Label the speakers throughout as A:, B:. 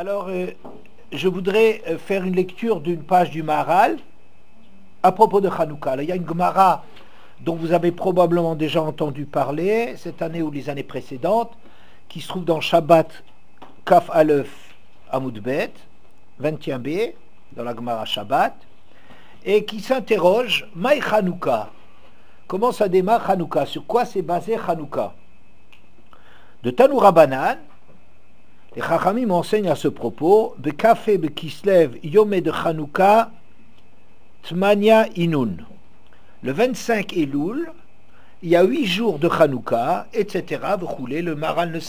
A: Alors, je voudrais faire une lecture d'une page du Maharal à propos de Hanouka. Là, il y a une Gemara dont vous avez probablement déjà entendu parler cette année ou les années précédentes, qui se trouve dans Shabbat Kaf Aleph Amud Bet, 21b, dans la Gemara Shabbat, et qui s'interroge, Maï Hanouka, comment ça démarre Hanouka, sur quoi s'est basé Hanouka? De Tanoura Banan, les Chachamim m'enseignent à ce propos, Bekafé Bekislev Yomé de Hanouka Tmania Inun. Le 25 Elul, il y a 8 jours de Hanouka, etc. Le Maharal ne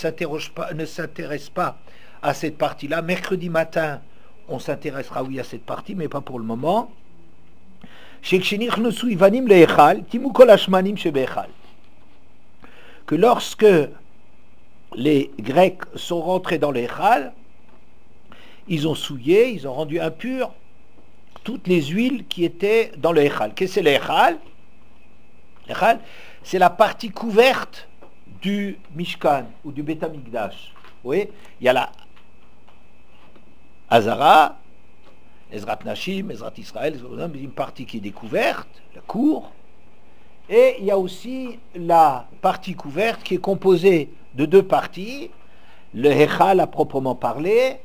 A: s'intéresse pas à cette partie-là. Mercredi matin, on s'intéressera, oui, à cette partie, mais pas pour le moment. Que lorsque les Grecs sont rentrés dans l'Echal, ils ont souillé, ils ont rendu impures toutes les huiles qui étaient dans l'Echal. Qu'est-ce que c'est l'Echal? L'Echal, c'est la partie couverte du Mishkan ou du Beth Amikdash. Vous voyez, il y a la Hazara, Ezrat Nashim, Ezrat Israël, une partie qui est découverte, la cour, et il y a aussi la partie couverte qui est composée de deux parties, le Hechal à proprement parler,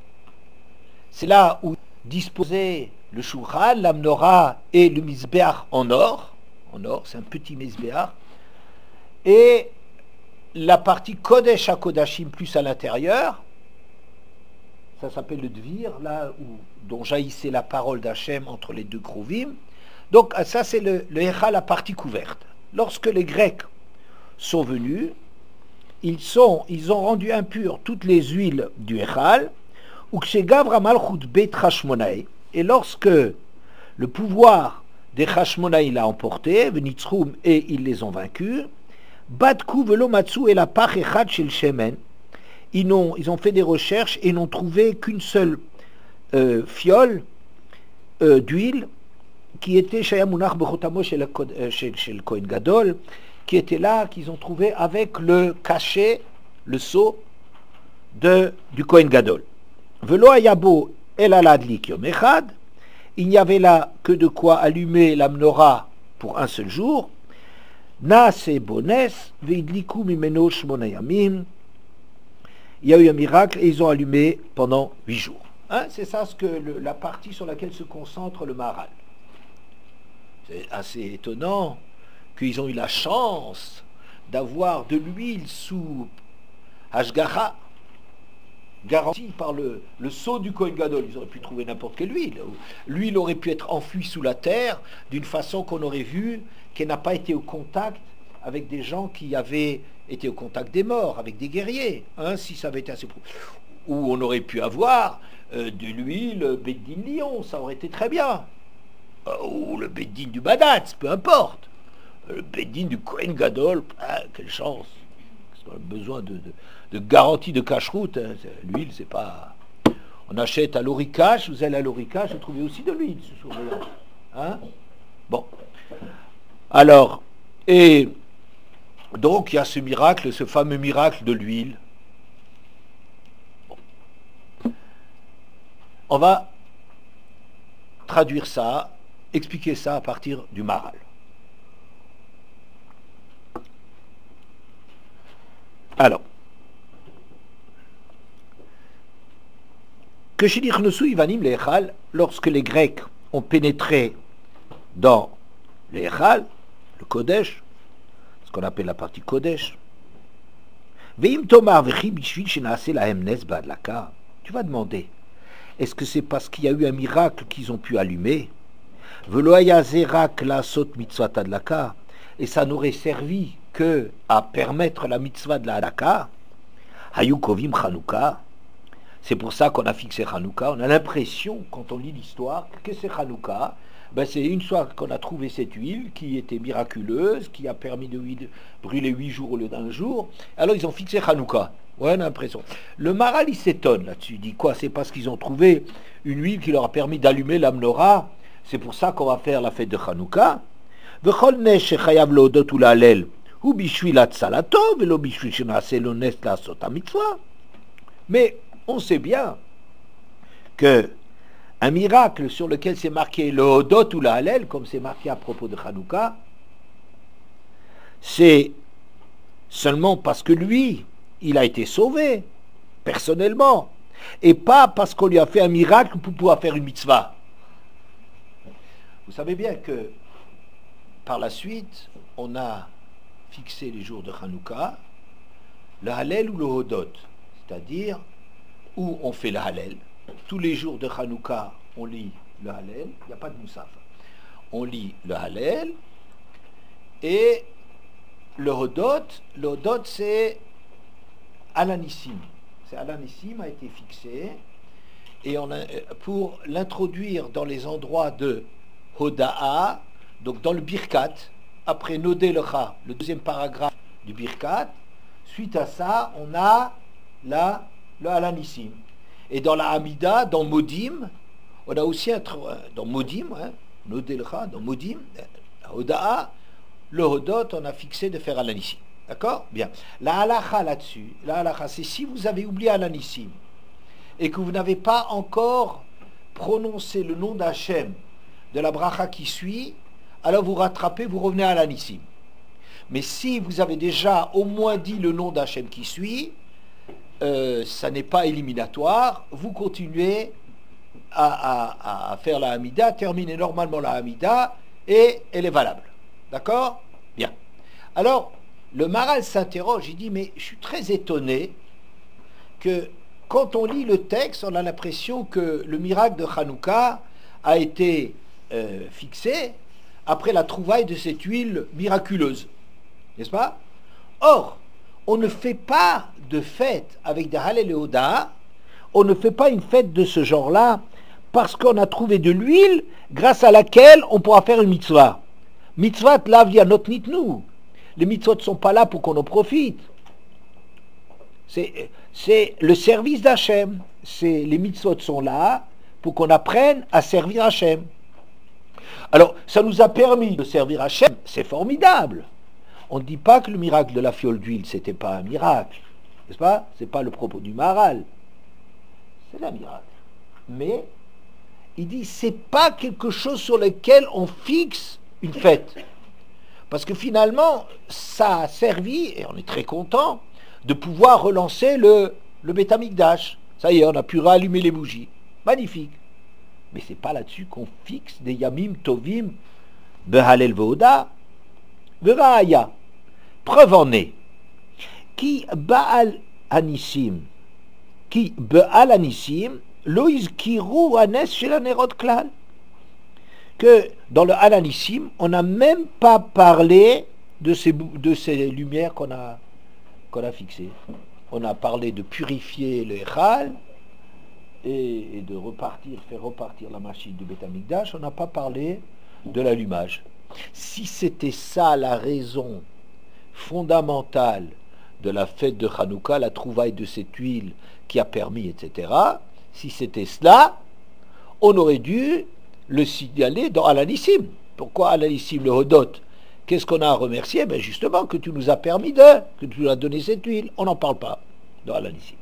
A: c'est là où disposait le Shulchan, la Menorah et le Mizbeach en or, c'est un petit Mizbeach, et la partie Kodesh HaKodashim plus à l'intérieur, ça s'appelle le Dvir, là dont jaillissait la parole d'Hachem entre les deux Kruvim. Donc ça c'est le Hechal, la partie couverte. Lorsque les Grecs sont venus, ils ont rendu impures toutes les huiles du Hechal, et lorsque le pouvoir des Chashmonaï l'a emporté, et ils les ont vaincus, Batku velomatsu et la pach echad shel shemen, ils ont fait des recherches et n'ont trouvé qu'une seule fiole d'huile qui était Shayamunach Bechotamo chez le Kohen Gadol, qui était là, qu'ils ont trouvé avec le cachet, le seau du Kohen Gadol. Velo ayabo el aladlik yom echad, il n'y avait là que de quoi allumer la menorah pour un seul jour. Naase bones veidliku mimeno shmona yamim. Il y a eu un miracle et ils ont allumé pendant 8 jours. Hein, c'est ça la partie sur laquelle se concentre le Maharal. C'est assez étonnant qu'ils ont eu la chance d'avoir de l'huile sous Hashgacha, garantie par le sceau du Kohen Gadol. Ils auraient pu trouver n'importe quelle huile. L'huile aurait pu être enfouie sous la terre d'une façon qu'on aurait vu qu'elle n'a pas été au contact avec des gens qui avaient été au contact des morts, avec des guerriers, hein, si ça avait été assez profond. Ou on aurait pu avoir de l'huile Beddin Lyon, ça aurait été très bien. Ou le Beddin du Badatz, peu importe. Le Beddin du Kohen Gadol, quelle chance. On a besoin de garantie de cache-route. Hein. L'huile, c'est pas... On achète à l'Oricache, vous allez à l'Oricache, vous trouvez aussi de l'huile, ce soir-là. Hein? Bon. Alors, et donc il y a ce miracle, ce fameux miracle de l'huile. Bon. On va traduire ça, expliquer ça à partir du Maharal. Alors, que Shilichnosu Ivanim le Echal, lorsque les Grecs ont pénétré dans le Echal, le Kodesh, ce qu'on appelle la partie Kodesh, Veim Tomar Vechi Bishvil Shenase la Hemnes Badlaka, tu vas demander, est-ce que c'est parce qu'il y a eu un miracle qu'ils ont pu allumer? Veloaya Zerak la Sot Mitzvah Adlaka, et ça n'aurait servi que à permettre la mitzvah de la Hadaka, Hayukovim Hanouka. C'est pour ça qu'on a fixé Hanouka. On a l'impression, quand on lit l'histoire, que c'est Hanouka. Ben c'est une fois qu'on a trouvé cette huile qui était miraculeuse, qui a permis de brûler 8 jours au lieu d'un jour. Alors ils ont fixé Hanouka. Ouais, on a l'impression. Le Maharal, il s'étonne là-dessus. Il dit quoi? C'est parce qu'ils ont trouvé une huile qui leur a permis d'allumer la menorah. C'est pour ça qu'on va faire la fête de Hanouka. V'chol nesh shechayav leodot u'la'alel hu bishvil hatzalato velo bishvil shena'aseh lo nes la'asot hamitzvah. Mais on sait bien que un miracle sur lequel c'est marqué le Hodot ou la Hallel, comme c'est marqué à propos de Hanouka, c'est seulement parce que lui, il a été sauvé, personnellement, et pas parce qu'on lui a fait un miracle pour pouvoir faire une mitzvah. Vous savez bien que par la suite, on a fixé les jours de Hanouka, le Hallel ou le Hodot, c'est-à-dire où on fait le Hallel. Tous les jours de Hanouka, on lit le Hallel, il n'y a pas de Moussaf. On lit le Hallel et le Hodot c'est Alanissim. C'est Alanissim a été fixé et pour l'introduire dans les endroits de Hoda'a, donc dans le Birkat, après Nodé Lecha, le deuxième paragraphe du Birkat, suite à ça, on a le Alanissim. Et dans la Hamida, dans Modim, on a aussi dans Modim, Nodé Lecha, dans Modim, la Hoda'a, le Hodot, on a fixé de faire Alanissim. D'accord? Bien. La halacha là-dessus, c'est si vous avez oublié Alanissim et que vous n'avez pas encore prononcé le nom d'Hachem de la bracha qui suit, alors vous rattrapez, vous revenez à Alanissim. Mais si vous avez déjà au moins dit le nom d'Hachem qui suit, ça n'est pas éliminatoire, vous continuez à faire la Hamida, terminez normalement la Hamida et elle est valable. D'accord? Bien. Alors, le Maharal s'interroge, il dit, mais je suis très étonné que quand on lit le texte, on a l'impression que le miracle de Hanouka a été fixé après la trouvaille de cette huile miraculeuse. N'est-ce pas? Or, on ne fait pas de fête avec des Hallel et Hoda, on ne fait pas une fête de ce genre-là parce qu'on a trouvé de l'huile grâce à laquelle on pourra faire une mitzvah. Mitzvah lavlia not nitnu. Les mitzvot ne sont pas là pour qu'on en profite. C'est le service d'Hachem. Les mitzvot sont là pour qu'on apprenne à servir Hachem. Alors, ça nous a permis de servir Hachem, c'est formidable. On ne dit pas que le miracle de la fiole d'huile, c'était pas un miracle. N'est-ce pas? C'est pas le propos du Maharal. C'est un miracle. Mais, il dit, c'est pas quelque chose sur lequel on fixe une fête. Parce que finalement, ça a servi, et on est très content, de pouvoir relancer le Beth Amikdash. Ça y est, on a pu rallumer les bougies. Magnifique. Mais c'est pas là-dessus qu'on fixe des Yamim Tovim, Behalel Vehoda, Veraya. Preuve en est. Qui Baal Anissim, Loïs Kirou Anes chez la Nerod Klal. Que dans le Alanissim, on n'a même pas parlé de ces lumières qu'on a fixées. On a parlé de purifier le Echal et de faire repartir la machine du Beth Amikdash. On n'a pas parlé de l'allumage. Si c'était ça la raison fondamentale de la fête de Hanouka, la trouvaille de cette huile qui a permis, etc., si c'était cela, on aurait dû le signaler dans Alanissim. Pourquoi Alanissim, le Hodot? Qu'est-ce qu'on a à remercier? Ben justement, que tu nous as permis que tu nous as donné cette huile. On n'en parle pas dans Alanissim.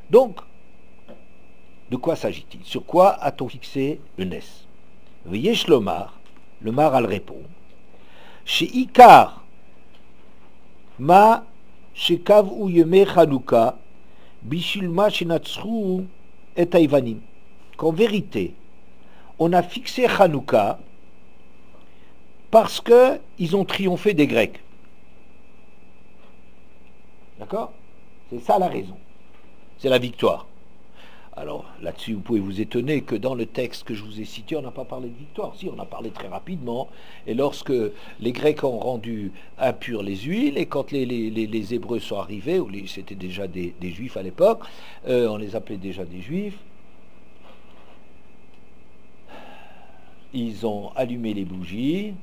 A: Donc, de quoi s'agit-il? Sur quoi a-t-on fixé le Nes? Veuillez Shlomar, le Maharal répond, chez Ikar, ma shekav ou yeme Hanouka, bishulma shenatzru et Taïvanim. Qu'en vérité, on a fixé Hanouka parce qu'ils ont triomphé des Grecs. D'accord? C'est ça la raison. C'est la victoire. Alors là-dessus, vous pouvez vous étonner que dans le texte que je vous ai cité, on n'a pas parlé de victoire. Si, on a parlé très rapidement. Et lorsque les Grecs ont rendu impures les huiles, et quand les Hébreux sont arrivés, ou c'était déjà des Juifs à l'époque, on les appelait déjà des Juifs, ils ont allumé les bougies.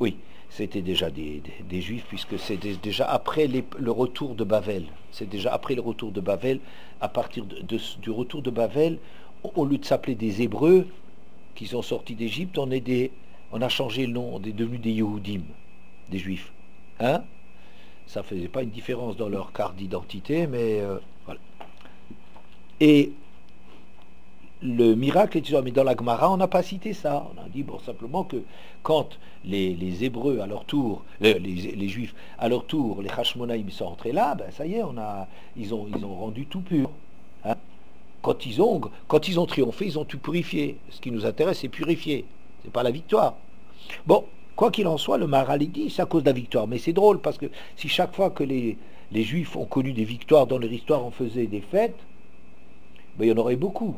A: Oui, c'était déjà des Juifs, puisque c'était déjà après le retour de Bavel. C'est déjà après le retour de Bavel. À partir du retour de Bavel, au lieu de s'appeler des Hébreux, qui sont sortis d'Égypte, on a changé le nom, on est devenus des Yehudim, des Juifs. Hein? Ça ne faisait pas une différence dans leur carte d'identité, mais voilà. Et le miracle est toujours, mais dans la Gemara, on n'a pas cité ça. On a dit bon, simplement que quand les Hébreux à leur tour, les Juifs à leur tour, les Hashmonaïm sont rentrés là, ben ça y est, ils ont rendu tout pur. Hein. Quand ils ont triomphé, ils ont tout purifié. Ce qui nous intéresse, c'est purifier. C'est pas la victoire. Bon, quoi qu'il en soit, le Maharal dit c'est à cause de la victoire. Mais c'est drôle parce que si chaque fois que les Juifs ont connu des victoires dans leur histoire, on faisait des fêtes, ben, il y en aurait beaucoup.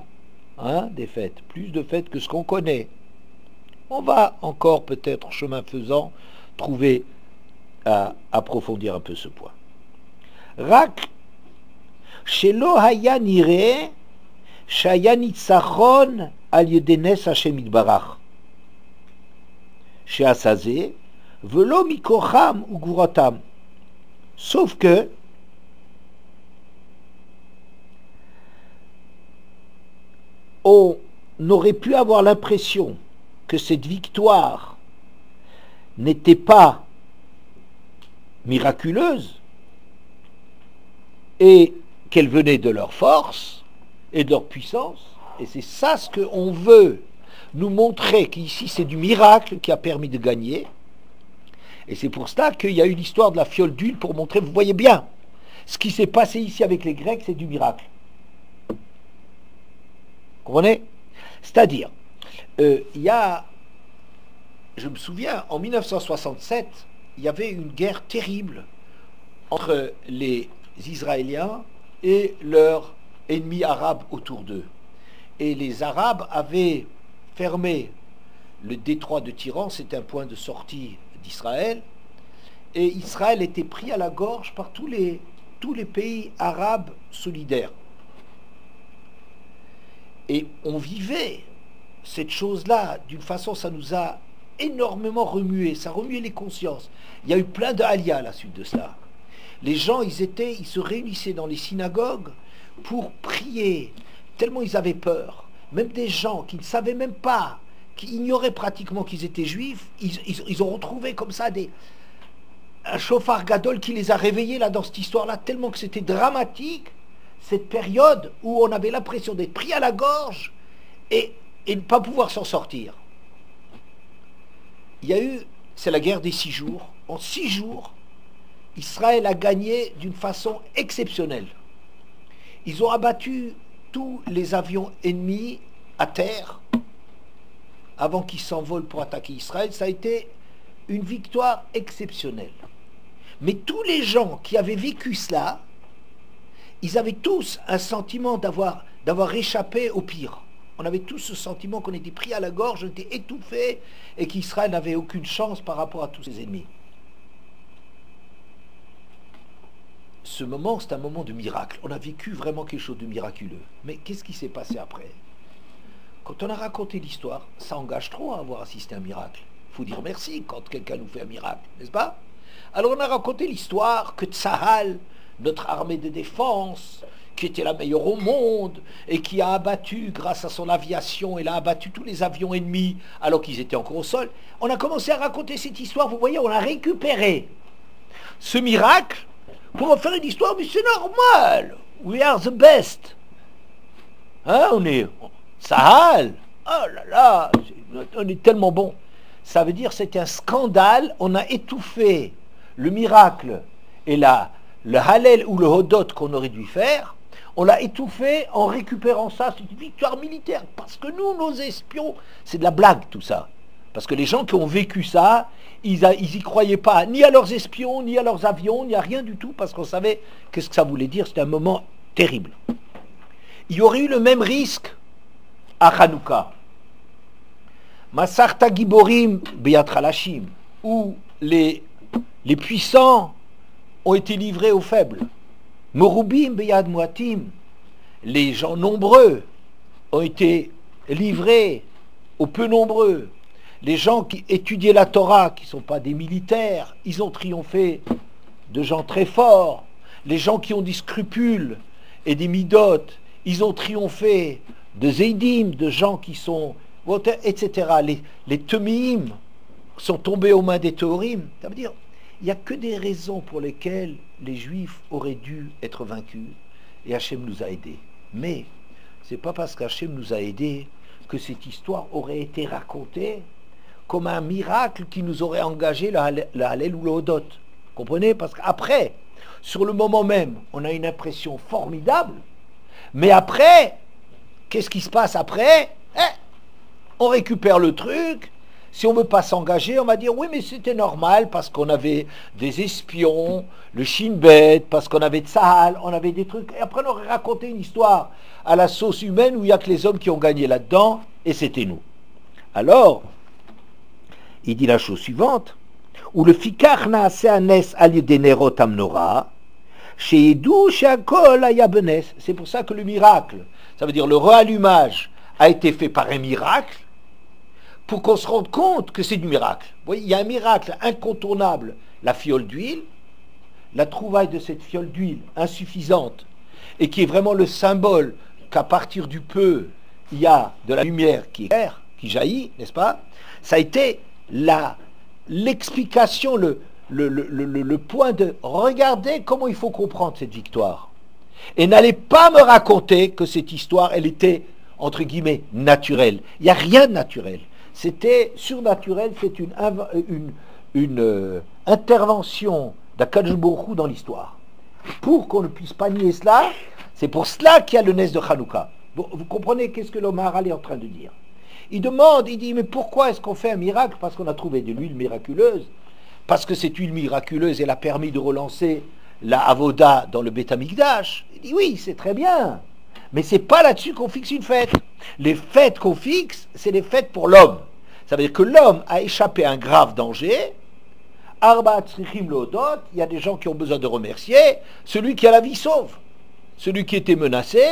A: Hein, des fêtes, plus de fêtes que ce qu'on connaît. On va encore peut-être, chemin faisant, trouver à approfondir un peu ce point. Rak shelo haya nireh shaya nitzachon al yedei nes Hashem yitbarach she'asazeh velo mikocham ugvuratam. Sauf que on aurait pu avoir l'impression que cette victoire n'était pas miraculeuse et qu'elle venait de leur force et de leur puissance. Et c'est ça ce qu'on veut nous montrer, qu'ici c'est du miracle qui a permis de gagner. Et c'est pour cela qu'il y a eu l'histoire de la fiole d'huile pour montrer, vous voyez bien, ce qui s'est passé ici avec les Grecs, c'est du miracle. Vous comprenez? C'est-à-dire, je me souviens, en 1967, il y avait une guerre terrible entre les Israéliens et leurs ennemis arabes autour d'eux. Et les Arabes avaient fermé le détroit de Tyran, c'était un point de sortie d'Israël, et Israël était pris à la gorge par tous les pays arabes solidaires. Et on vivait cette chose-là d'une façon, ça nous a énormément remué, ça remuait les consciences. Il y a eu plein de aliyah à la suite de cela. Les gens, ils se réunissaient dans les synagogues pour prier, tellement ils avaient peur. Même des gens qui ne savaient même pas, qui ignoraient pratiquement qu'ils étaient juifs, ils ont retrouvé comme ça un chauffard gadol qui les a réveillés là dans cette histoire-là, tellement que c'était dramatique. Cette période où on avait l'impression d'être pris à la gorge et ne pas pouvoir s'en sortir. Il y a eu, c'est la guerre des 6 jours. En 6 jours, Israël a gagné d'une façon exceptionnelle. Ils ont abattu tous les avions ennemis à terre avant qu'ils s'envolent pour attaquer Israël. Ça a été une victoire exceptionnelle. Mais tous les gens qui avaient vécu cela, ils avaient tous un sentiment d'avoir échappé au pire. On avait tous ce sentiment qu'on était pris à la gorge, on était étouffé et qu'Israël n'avait aucune chance par rapport à tous ses ennemis. Ce moment, c'est un moment de miracle. On a vécu vraiment quelque chose de miraculeux. Mais qu'est-ce qui s'est passé après? Quand on a raconté l'histoire, ça engage trop à avoir assisté à un miracle. Il faut dire merci quand quelqu'un nous fait un miracle, n'est-ce pas? Alors on a raconté l'histoire que Tsahal, notre armée de défense, qui était la meilleure au monde, et qui a abattu, grâce à son aviation, elle a abattu tous les avions ennemis, alors qu'ils étaient encore au sol. On a commencé à raconter cette histoire, vous voyez, on a récupéré ce miracle pour en faire une histoire, mais c'est normal. We are the best. Hein, on est Sahal. Oh là là, on est tellement bon. Ça veut dire c'est un scandale, on a étouffé le miracle et le Hallel ou le Hodot qu'on aurait dû faire, on l'a étouffé en récupérant ça. C'est une victoire militaire, parce que nous, nos espions, c'est de la blague tout ça. Parce que les gens qui ont vécu ça, ils y croyaient pas, ni à leurs espions, ni à leurs avions, ni à rien du tout, parce qu'on savait qu'est-ce que ça voulait dire. C'était un moment terrible. Il y aurait eu le même risque à Hanouka. Masarta Giborim Beyat Halashim, où les puissants ont été livrés aux faibles. Morubim Beyad Muatim, les gens nombreux ont été livrés aux peu nombreux. Les gens qui étudiaient la Torah, qui ne sont pas des militaires, ils ont triomphé de gens très forts. Les gens qui ont des scrupules et des midotes, ils ont triomphé de Zaydim, de gens qui sont, etc. Les Temeim sont tombés aux mains des Théorim. Ça veut dire, il n'y a que des raisons pour lesquelles les Juifs auraient dû être vaincus, et Hachem nous a aidés. Mais c'est pas parce qu'Hachem nous a aidés que cette histoire aurait été racontée comme un miracle qui nous aurait engagé le Hallel ou le Hodot. Comprenez? Parce qu'après, sur le moment même, on a une impression formidable, mais après, qu'est-ce qui se passe après? On récupère le truc. Si on ne veut pas s'engager, on va dire oui, mais c'était normal parce qu'on avait des espions, le Shin Bet, parce qu'on avait Tzahal, on avait des trucs. Et après, on aurait raconté une histoire à la sauce humaine où il n'y a que les hommes qui ont gagné là-dedans, et c'était nous. Alors, il dit la chose suivante, où le fikar naase anes al yedenerot amnora, sheidou sheakol ayabenes. C'est pour ça que le miracle, ça veut dire le rallumage, a été fait par un miracle, pour qu'on se rende compte que c'est du miracle. Vous voyez, il y a un miracle incontournable, la fiole d'huile, la trouvaille de cette fiole d'huile insuffisante, et qui est vraiment le symbole qu'à partir du peu, il y a de la lumière qui éclaire, qui jaillit, n'est-ce pas? Ça a été l'explication, le point de regarder comment il faut comprendre cette victoire. Et n'allez pas me raconter que cette histoire, elle était, entre guillemets, naturelle. Il n'y a rien de naturel. C'était surnaturel, c'est une intervention d'Akadosh Baruch Hu dans l'histoire. Pour qu'on ne puisse pas nier cela, c'est pour cela qu'il y a le Nes de Hanouka. Vous comprenez qu'est-ce que le Maharal est en train de dire? Il demande, il dit, mais pourquoi est-ce qu'on fait un miracle? Parce qu'on a trouvé de l'huile miraculeuse. Parce que cette huile miraculeuse, elle a permis de relancer la Avoda dans le Beth Amikdash. Il dit, oui, c'est très bien. Mais c'est pas là-dessus qu'on fixe une fête. Les fêtes qu'on fixe, c'est les fêtes pour l'homme. Ça veut dire que l'homme a échappé à un grave danger. Arba tzrichim leodot, il y a des gens qui ont besoin de remercier celui qui a la vie sauve. Celui qui était menacé,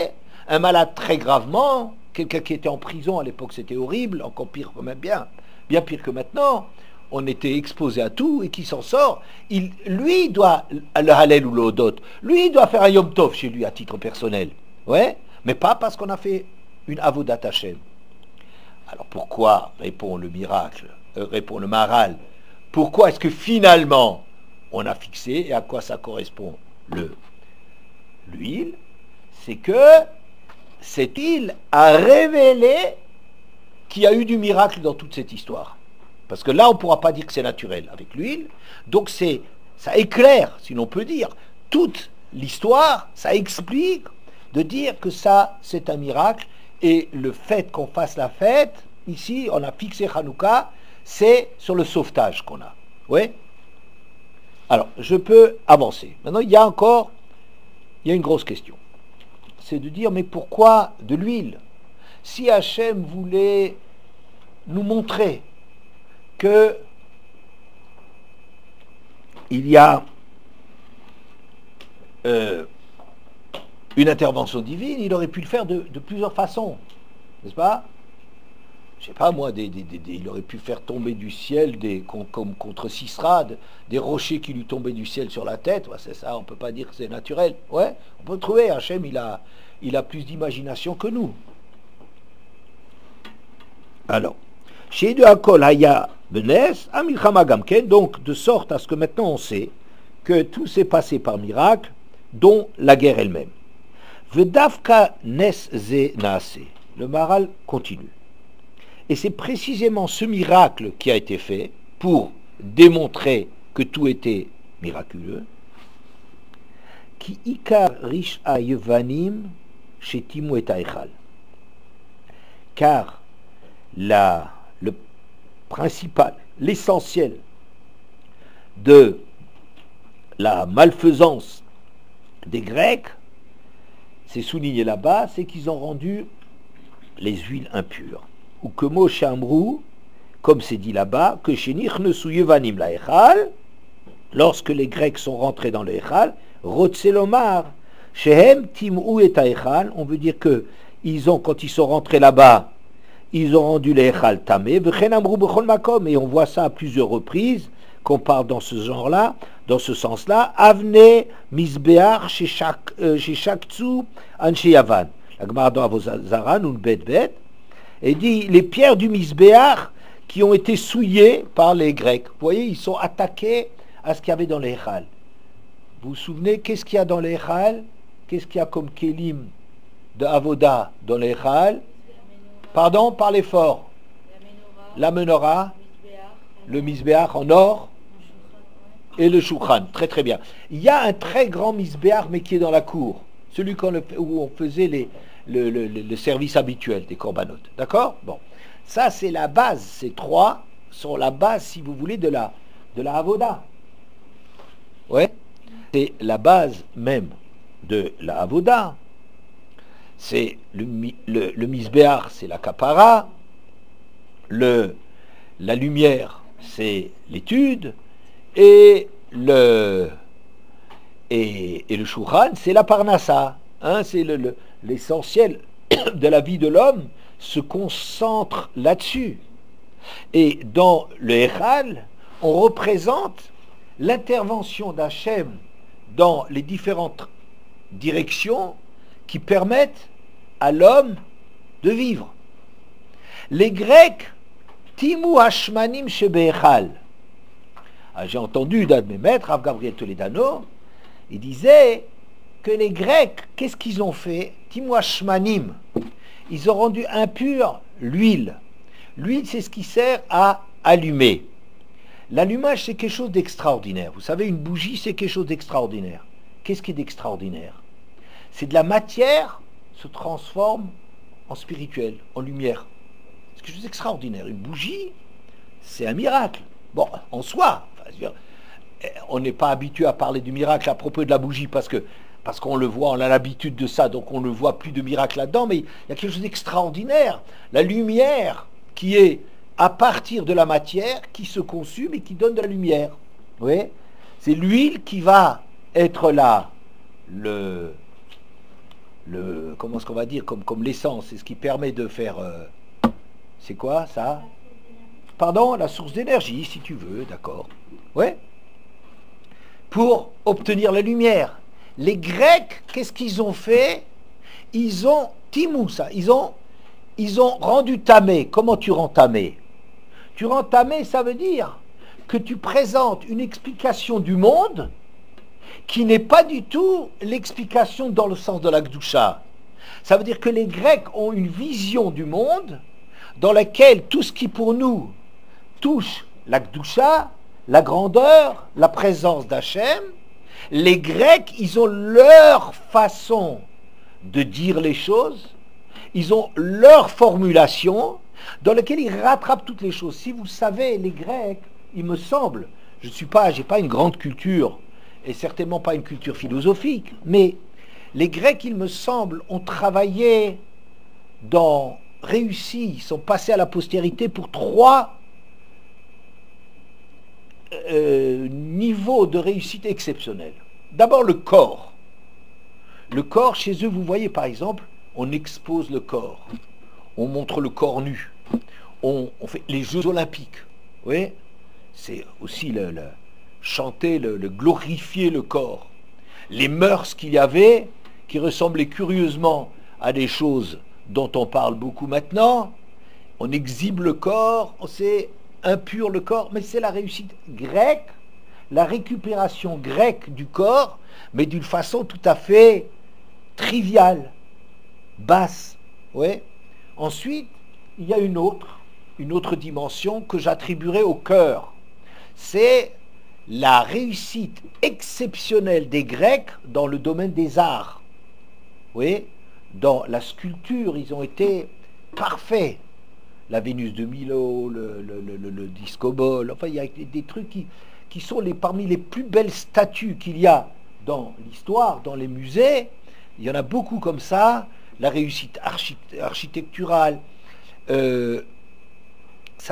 A: un malade très gravement, quelqu'un qui était en prison, à l'époque c'était horrible, encore pire que même bien pire que maintenant, on était exposé à tout et qui s'en sort, lui doit, le Hallel ou le Hodot, lui doit faire un Yom Tov chez lui à titre personnel. Ouais, mais pas parce qu'on a fait une Avodat Hashem. Alors pourquoi, répond le miracle, répond le Maharal, pourquoi est-ce que finalement on a fixé, et à quoi ça correspond l'huile? C'est que cette huile a révélé qu'il y a eu du miracle dans toute cette histoire. Parce que là on ne pourra pas dire que c'est naturel avec l'huile, donc ça éclaire, si l'on peut dire, toute l'histoire, ça explique de dire que ça c'est un miracle. Et le fait qu'on fasse la fête, ici, on a fixé Hanouka, c'est sur le sauvetage qu'on a. Oui? Alors, je peux avancer. Maintenant, il y a une grosse question. C'est de dire, mais pourquoi de l'huile? Si Hachem voulait nous montrer que il y a une intervention divine, il aurait pu le faire de plusieurs façons, n'est-ce pas? Je sais pas moi, il aurait pu faire tomber du ciel, comme contre Sisra, des rochers qui lui tombaient du ciel sur la tête. Ouais, c'est ça, on peut pas dire que c'est naturel. Ouais, on peut trouver, Hachem, il a plus d'imagination que nous. Alors, chez de Hakol Haya Benes, Amilchama Gamken, donc de sorte à ce que maintenant on sait que tout s'est passé par miracle, dont la guerre elle-même. Vedavka Nes Ze Naase. Le Maharal continue. Et c'est précisément ce miracle qui a été fait pour démontrer que tout était miraculeux. Ki ikar rish a yevanim shetimu et aichal. Car le principal, l'essentiel de la malfaisance des Grecs, c'est souligné là-bas, c'est qu'ils ont rendu les huiles impures. Ou que Moshe Amrou, comme c'est dit là-bas, que Shenich ne souyevanim la Echal, lorsque les Grecs sont rentrés dans le Echal, Rotzelomar, Shehem Timou et Echal, on veut dire que quand ils sont rentrés là-bas, ils ont rendu le Echal tamé, V'chen Amrou b'chol makom, et on voit ça à plusieurs reprises, qu'on parle dans ce genre-là, dans ce sens-là, Avne Misbeach Sheshaktu Anshe Yavan. La Gemara dans Avozara, Nun Bet Bet, et dit les pierres du Misbéach qui ont été souillées par les Grecs. Vous voyez, ils sont attaqués à ce qu'il y avait dans les Echal. Vous vous souvenez, qu'est-ce qu'il y a dans les Echal? Qu'est-ce qu'il y a comme Kélim de Avoda dans l'Echal. Pardon, parlez fort. La menorah, le misbéach en or et le shulchan. Très très bien. Il y a un très grand misbéach mais qui est dans la cour. Celui où on faisait le service habituel des corbanotes. D'accord? Bon. Ça c'est la base. Ces trois sont la base, si vous voulez, de la Avoda. Ouais. C'est la base même de la Avoda. C'est le misbéach, c'est la kapara. La lumière, c'est l'étude. Et le shulchan, c'est la parnassa. Hein, c'est l'essentiel de la vie de l'homme se concentre là-dessus. Et dans le Echal, on représente l'intervention d'Hachem dans les différentes directions qui permettent à l'homme de vivre. Les Grecs, Timu Hashmanim Shebechal. J'ai entendu d'un de mes maîtres, Rav Gabriel Toledano, il disait que les Grecs, qu'est-ce qu'ils ont fait? Timu Hashmanim. Ils ont rendu impure l'huile. L'huile, c'est ce qui sert à allumer. L'allumage, c'est quelque chose d'extraordinaire. Vous savez, une bougie, c'est quelque chose d'extraordinaire. Qu'est-ce qui est d'extraordinaire? C'est de la matière se transforme en spirituel, en lumière. C'est quelque chose d'extraordinaire. Une bougie, c'est un miracle. Bon, en soi, on n'est pas habitué à parler du miracle à propos de la bougie parce qu'on le voit, on a l'habitude de ça, donc on ne voit plus de miracle là-dedans, mais il y a quelque chose d'extraordinaire. La lumière qui est à partir de la matière, qui se consume et qui donne de la lumière. Vous voyez? C'est l'huile qui va être là, comment est-ce qu'on va dire, comme l'essence, c'est ce qui permet de faire... c'est quoi ça? Pardon, la source d'énergie, si tu veux, d'accord. Ouais. Pour obtenir la lumière. Les Grecs, qu'est-ce qu'ils ont fait? Ils ont timoussa, ils ont rendu tamé. Comment tu rends tamé? Tu rends tamé, ça veut dire que tu présentes une explication du monde qui n'est pas du tout l'explication dans le sens de la Gdusha. Ça veut dire que les Grecs ont une vision du monde dans laquelle tout ce qui pour nous touche la Gdusha, la grandeur, la présence d'Hachem, les Grecs, ils ont leur façon de dire les choses, ils ont leur formulation dans laquelle ils rattrapent toutes les choses. Si vous savez, les Grecs, il me semble, j'ai pas une grande culture, et certainement pas une culture philosophique, mais les Grecs, il me semble, ont travaillé réussi, ils sont passés à la postérité pour 3 niveaux de réussite exceptionnels. D'abord le corps. Le corps, chez eux, vous voyez par exemple, on expose le corps, on montre le corps nu, on fait les Jeux Olympiques. Vous voyez, c'est aussi chanter, glorifier le corps. Les mœurs qu'il y avait, qui ressemblaient curieusement à des choses dont on parle beaucoup maintenant, on exhibe le corps, c'est impur le corps, mais c'est la réussite grecque, la récupération grecque du corps, mais d'une façon tout à fait triviale, basse. Ouais. Ensuite, il y a une autre dimension que j'attribuerai au cœur. C'est la réussite exceptionnelle des Grecs dans le domaine des arts. Oui, dans la sculpture, ils ont été parfaits. La Vénus de Milo, le disco-ball, enfin, il y a des trucs qui sont parmi les plus belles statues qu'il y a dans l'histoire, dans les musées. Il y en a beaucoup comme ça. La réussite architecturale, ça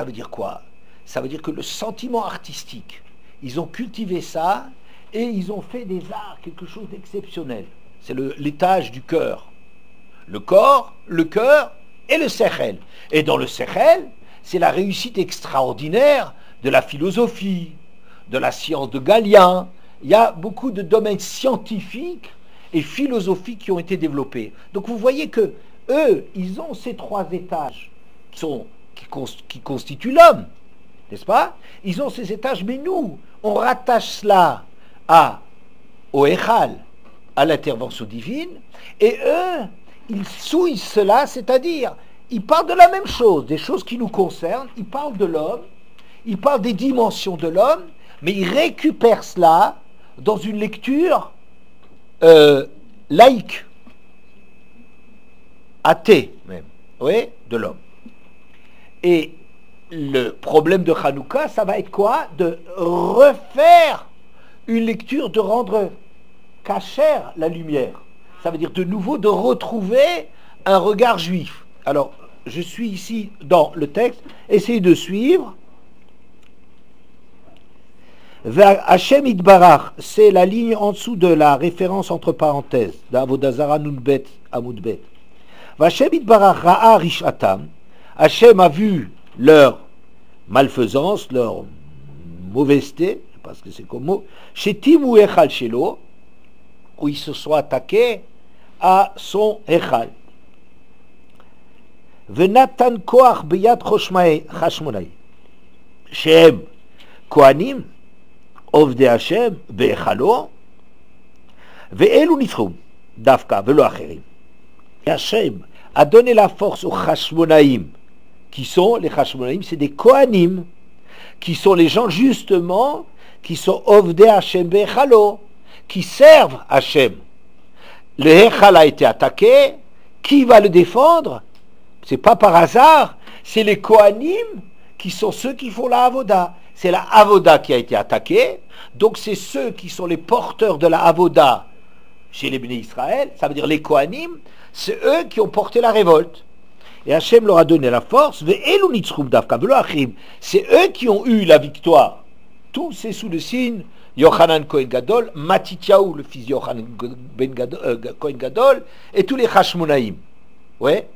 A: veut dire quoi? Ça veut dire que le sentiment artistique, ils ont cultivé ça et ils ont fait des arts quelque chose d'exceptionnel. C'est l'étage du cœur. Le corps, le cœur et le sechel. Et dans le sechel, c'est la réussite extraordinaire de la philosophie, de la science de Galien. Il y a beaucoup de domaines scientifiques et philosophiques qui ont été développés. Donc vous voyez que eux, ils ont ces 3 étages qui constituent l'homme, n'est-ce pas? Ils ont ces étages, mais nous, on rattache cela au Echal, à l'intervention divine, et eux, il souille cela, c'est-à-dire, il parle de la même chose, des choses qui nous concernent, il parle de l'homme, il parle des dimensions de l'homme, mais il récupère cela dans une lecture laïque, athée même, oui, de l'homme. Et le problème de Hanouka, ça va être quoi? De refaire une lecture, de rendre cachère la lumière. Ça veut dire de nouveau de retrouver un regard juif. Alors, je suis ici dans le texte, essayez de suivre. Hashem Itbarach, c'est la ligne en dessous de la référence entre parenthèses, d'Avodazara Nunbet Amudbet. Hashem Itbarach Ra'a Rishatam, Hashem a vu leur malfaisance, leur mauvaiseté, parce que c'est comme mot, chez Timou Echal Shelo, où ils se sont attaqués à son Echal. Venatan Koach Beyat Chashmonai, Shem Kohanim, Ovde Hashem, Be'echalo, Ve'elu Nifrum, Dafka, Velo Acherim. Hashem a donné la force aux Chashmonaïm, qui sont les Chashmonaïm, c'est des Kohanim, qui sont les gens justement, qui sont Ovde Hashem, Be'echalo, qui servent Hashem. Le Echal a été attaqué, qui va le défendre? C'est pas par hasard, c'est les Kohanim qui sont ceux qui font la Avoda. C'est la Avoda qui a été attaquée, donc c'est ceux qui sont les porteurs de la Avoda chez les Bnei Israël, ça veut dire les Kohanim, c'est eux qui ont porté la révolte. Et Hachem leur a donné la force, c'est eux qui ont eu la victoire. Tout c'est sous le signe Yochanan Kohen Gadol, Matityahu, le fils de Yochanan Kohen Gadol, et tous les Chashmonaïm. Ouais.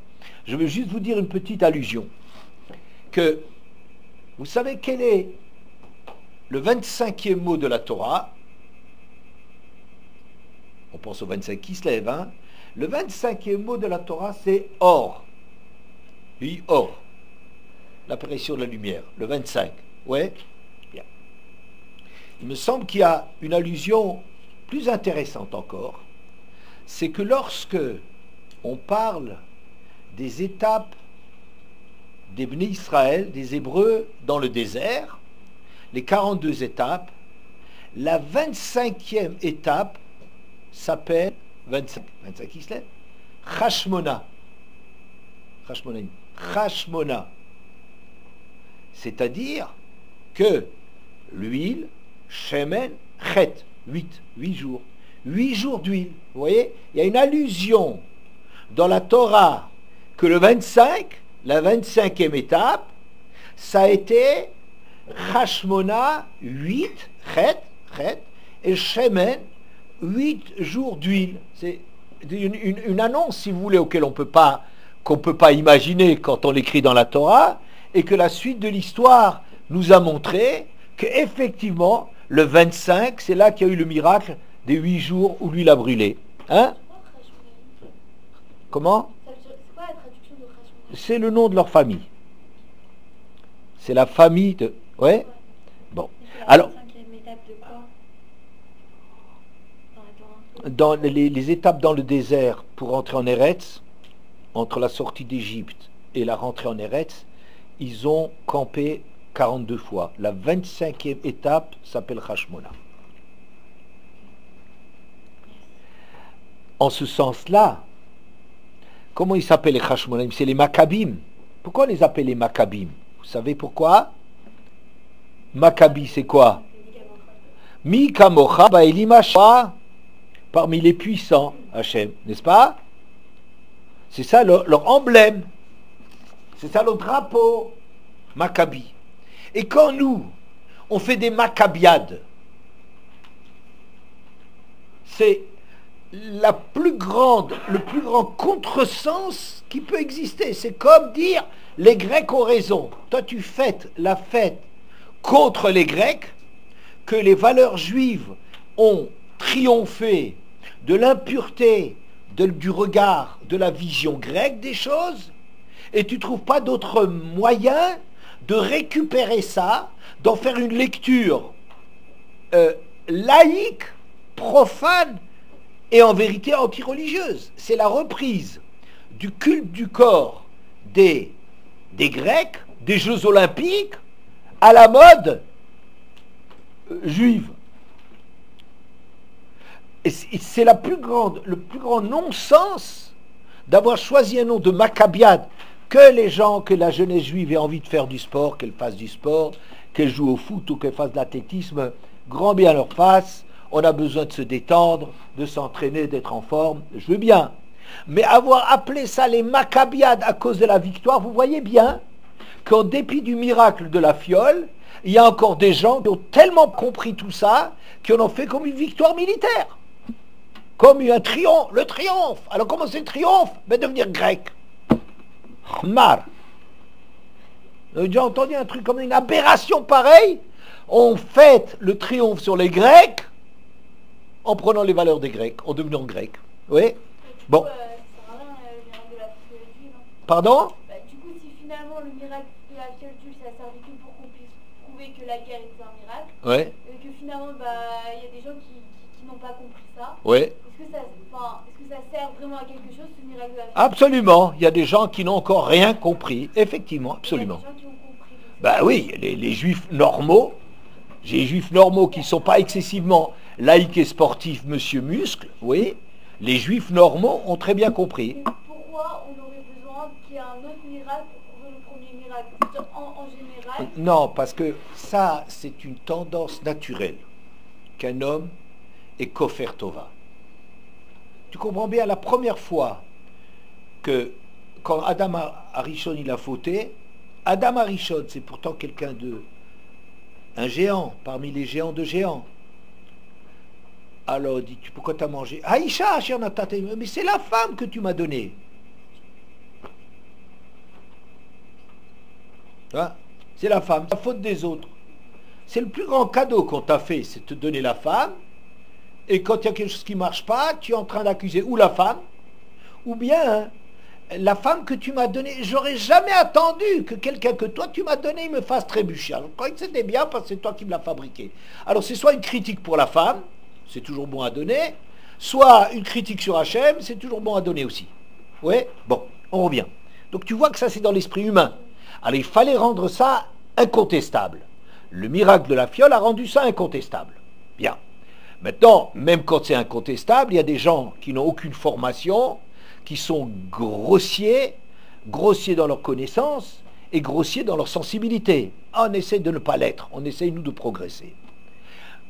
A: Je veux juste vous dire une petite allusion. Que vous savez quel est le 25e mot de la Torah? On pense au 25 qui se lève, hein? Le 25e mot de la Torah, c'est Or. Oui, Or. L'apparition de la lumière. Le 25. Ouais? Bien. Il me semble qu'il y a une allusion plus intéressante encore. C'est que lorsque on parle des étapes des Bnei Israël, des Hébreux dans le désert, les 42 étapes, la 25e étape s'appelle 25 qui se lève, Chashmona. Chashmona. C'est-à-dire que l'huile, Shemen, Chet, 8 jours. 8 jours d'huile. Vous voyez, il y a une allusion dans la Torah que le 25, la 25e étape, ça a été Chashmona, 8, Chet, et Shemen, 8 jours d'huile. C'est une annonce, si vous voulez, qu'on peut pas imaginer quand on l'écrit dans la Torah, et que la suite de l'histoire nous a montré qu'effectivement, le 25, c'est là qu'il y a eu le miracle des 8 jours où l'huile a brûlé. Hein? Comment? C'est le nom de leur famille. C'est la famille de... Ouais? Bon. Alors, dans les étapes dans le désert pour entrer en Eretz, entre la sortie d'Égypte et la rentrée en Eretz, ils ont campé 42 fois. La 25e étape s'appelle Chashmona. En ce sens-là, comment ils s'appellent les Chashmonaïm? C'est les Maccabim. Pourquoi on les appelle les Maccabim? Vous savez pourquoi? Maccabi, c'est quoi? Mi kamocha ba'elimasha, parmi les puissants, Hachem, n'est-ce pas? C'est ça leur emblème. C'est ça leur drapeau, Maccabi. Et quand nous, on fait des Maccabiades, c'est le plus grand contresens qui peut exister. C'est comme dire les Grecs ont raison. Toi tu fêtes la fête contre les Grecs, que les valeurs juives ont triomphé de l'impureté du regard, de la vision grecque des choses, et tu ne trouves pas d'autre moyen de récupérer ça, d'en faire une lecture laïque, profane, et en vérité anti-religieuse. C'est la reprise du culte du corps des Grecs, des Jeux Olympiques, à la mode juive. Et c'est le plus grand non-sens d'avoir choisi un nom de Maccabiade, que la jeunesse juive ait envie de faire du sport, qu'elle fasse du sport, qu'elle joue au foot ou qu'elle fasse de l'athlétisme, grand bien leur fasse. On a besoin de se détendre, de s'entraîner, d'être en forme, je veux bien. Mais avoir appelé ça les Maccabiades à cause de la victoire, vous voyez bien qu'en dépit du miracle de la fiole, il y a encore des gens qui ont tellement compris tout ça, qui en ont fait comme une victoire militaire. Comme un triomphe, le triomphe. Alors comment c'est le triomphe? Ben devenir grec. Mar. Vous avez déjà entendu un truc comme une aberration pareille? On fête le triomphe sur les Grecs en prenant les valeurs des Grecs, en devenant grec. Oui. Bon. Pardon?
B: Du coup, si finalement le miracle de la fiole juive, ça a servi que pour qu'on puisse prouver que la guerre était un miracle,
A: Ouais.
B: et que finalement, il y a des gens qui n'ont pas compris ça.
A: Ouais.
B: Est-ce que ça sert vraiment à quelque chose, ce miracle de la fiole?
A: Absolument. Il y a des gens qui n'ont encore rien compris. Effectivement, absolument.
B: Il y a des gens qui ont compris.
A: Ben oui, les juifs normaux, j'ai des juifs normaux qui ne sont pas excessivement laïcs et sportifs, monsieur Muscle, oui, les juifs normaux ont très bien compris.
B: Pourquoi on aurait besoin qu'il y ait un autre miracle pour prouver le premier miracle? En général.
A: Non, parce que ça, c'est une tendance naturelle qu'un homme est kofer tova. Tu comprends bien, la première fois que, quand Adam Arishon il a fauté, Adam Arishon, c'est pourtant quelqu'un de... un géant, parmi les géants de géants. Alors, dis-tu, pourquoi tu as mangé? Aïcha, mais c'est la femme que tu m'as donnée. Hein? C'est la femme, la faute des autres. C'est le plus grand cadeau qu'on t'a fait, c'est te donner la femme. Et quand il y a quelque chose qui ne marche pas, tu es en train d'accuser ou la femme, ou bien la femme que tu m'as donnée. J'aurais jamais attendu que quelqu'un que toi tu m'as donné me fasse trébucher. Alors, je croyais que c'était bien parce que c'est toi qui me l'as fabriqué. Alors c'est soit une critique pour la femme, c'est toujours bon à donner, soit une critique sur Hachem, c'est toujours bon à donner aussi. Oui, bon, on revient. Donc tu vois que ça c'est dans l'esprit humain. Alors il fallait rendre ça incontestable. Le miracle de la fiole a rendu ça incontestable. Bien. Maintenant, même quand c'est incontestable, il y a des gens qui n'ont aucune formation, qui sont grossiers dans leur connaissance et grossiers dans leur sensibilité. On essaie de ne pas l'être, on essaie nous de progresser.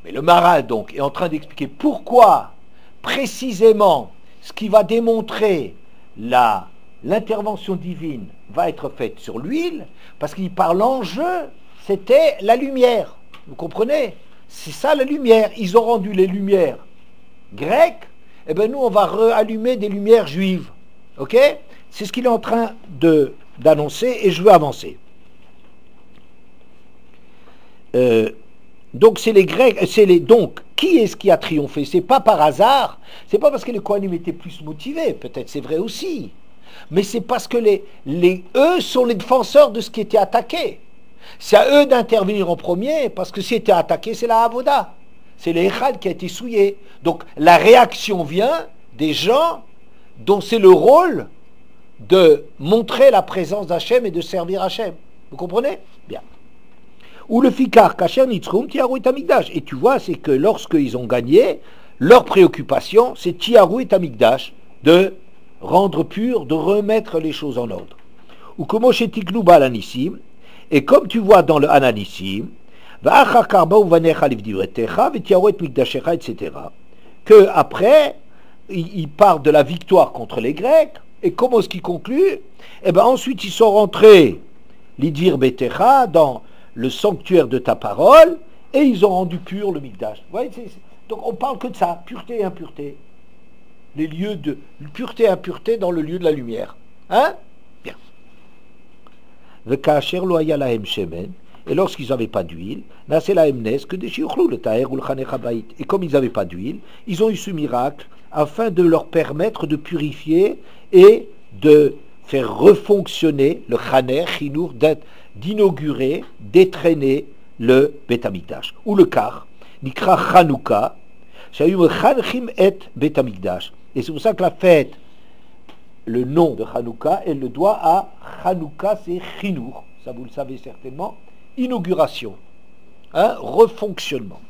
A: Mais le Maharal donc est en train d'expliquer pourquoi précisément ce qui va démontrer l'intervention divine va être faite sur l'huile, parce qu'il parle l'enjeu, c'était la lumière. Vous comprenez? C'est ça la lumière. Ils ont rendu les lumières grecques, et bien nous on va rallumer des lumières juives. Ok? C'est ce qu'il est en train d'annoncer et je veux avancer. Donc c'est les Grecs, donc qui est-ce qui a triomphé? C'est pas par hasard, c'est pas parce que les Kohanim étaient plus motivés, peut-être c'est vrai aussi, mais c'est parce que eux sont les défenseurs de ce qui était attaqué. C'est à eux d'intervenir en premier, parce que si était attaqué, c'est la Avoda. C'est l'Echad qui a été souillé. Donc la réaction vient des gens dont c'est le rôle de montrer la présence d'Hachem et de servir Hachem. Vous comprenez? Bien. Ou le Fikar, Kacher Nitzrum, Tiaru et Amigdash. Et tu vois, c'est que lorsqu'ils ont gagné, leur préoccupation, c'est Tiaru et Amigdash, de rendre pur, de remettre les choses en ordre. Ou comme Shetiklu Balanissim, et comme tu vois dans le Ananissim, etc., que après, il parle de la victoire contre les Grecs, et comment est-ce qu'il conclut? Eh bien ensuite ils sont rentrés, l'Idvir Betecha, dans le sanctuaire de ta parole, et ils ont rendu pur le Mikdash. Vous voyez, donc on parle que de ça, pureté et impureté. Les lieux de pureté et impureté dans le lieu de la lumière. Hein? Bien. Et lorsqu'ils n'avaient pas d'huile, et comme ils n'avaient pas d'huile, ils ont eu ce miracle afin de leur permettre de purifier et de faire refonctionner le chaner, chinour, d'inaugurer, d'étraîner le Beth Amikdash. Ou le car, Nikra Chanouka, Shayum Chanchim et Beth Amikdash. Et c'est pour ça que la fête le nom de Hanouka, elle le doit à Hanouka, c'est Chinour, ça vous le savez certainement, inauguration, refonctionnement.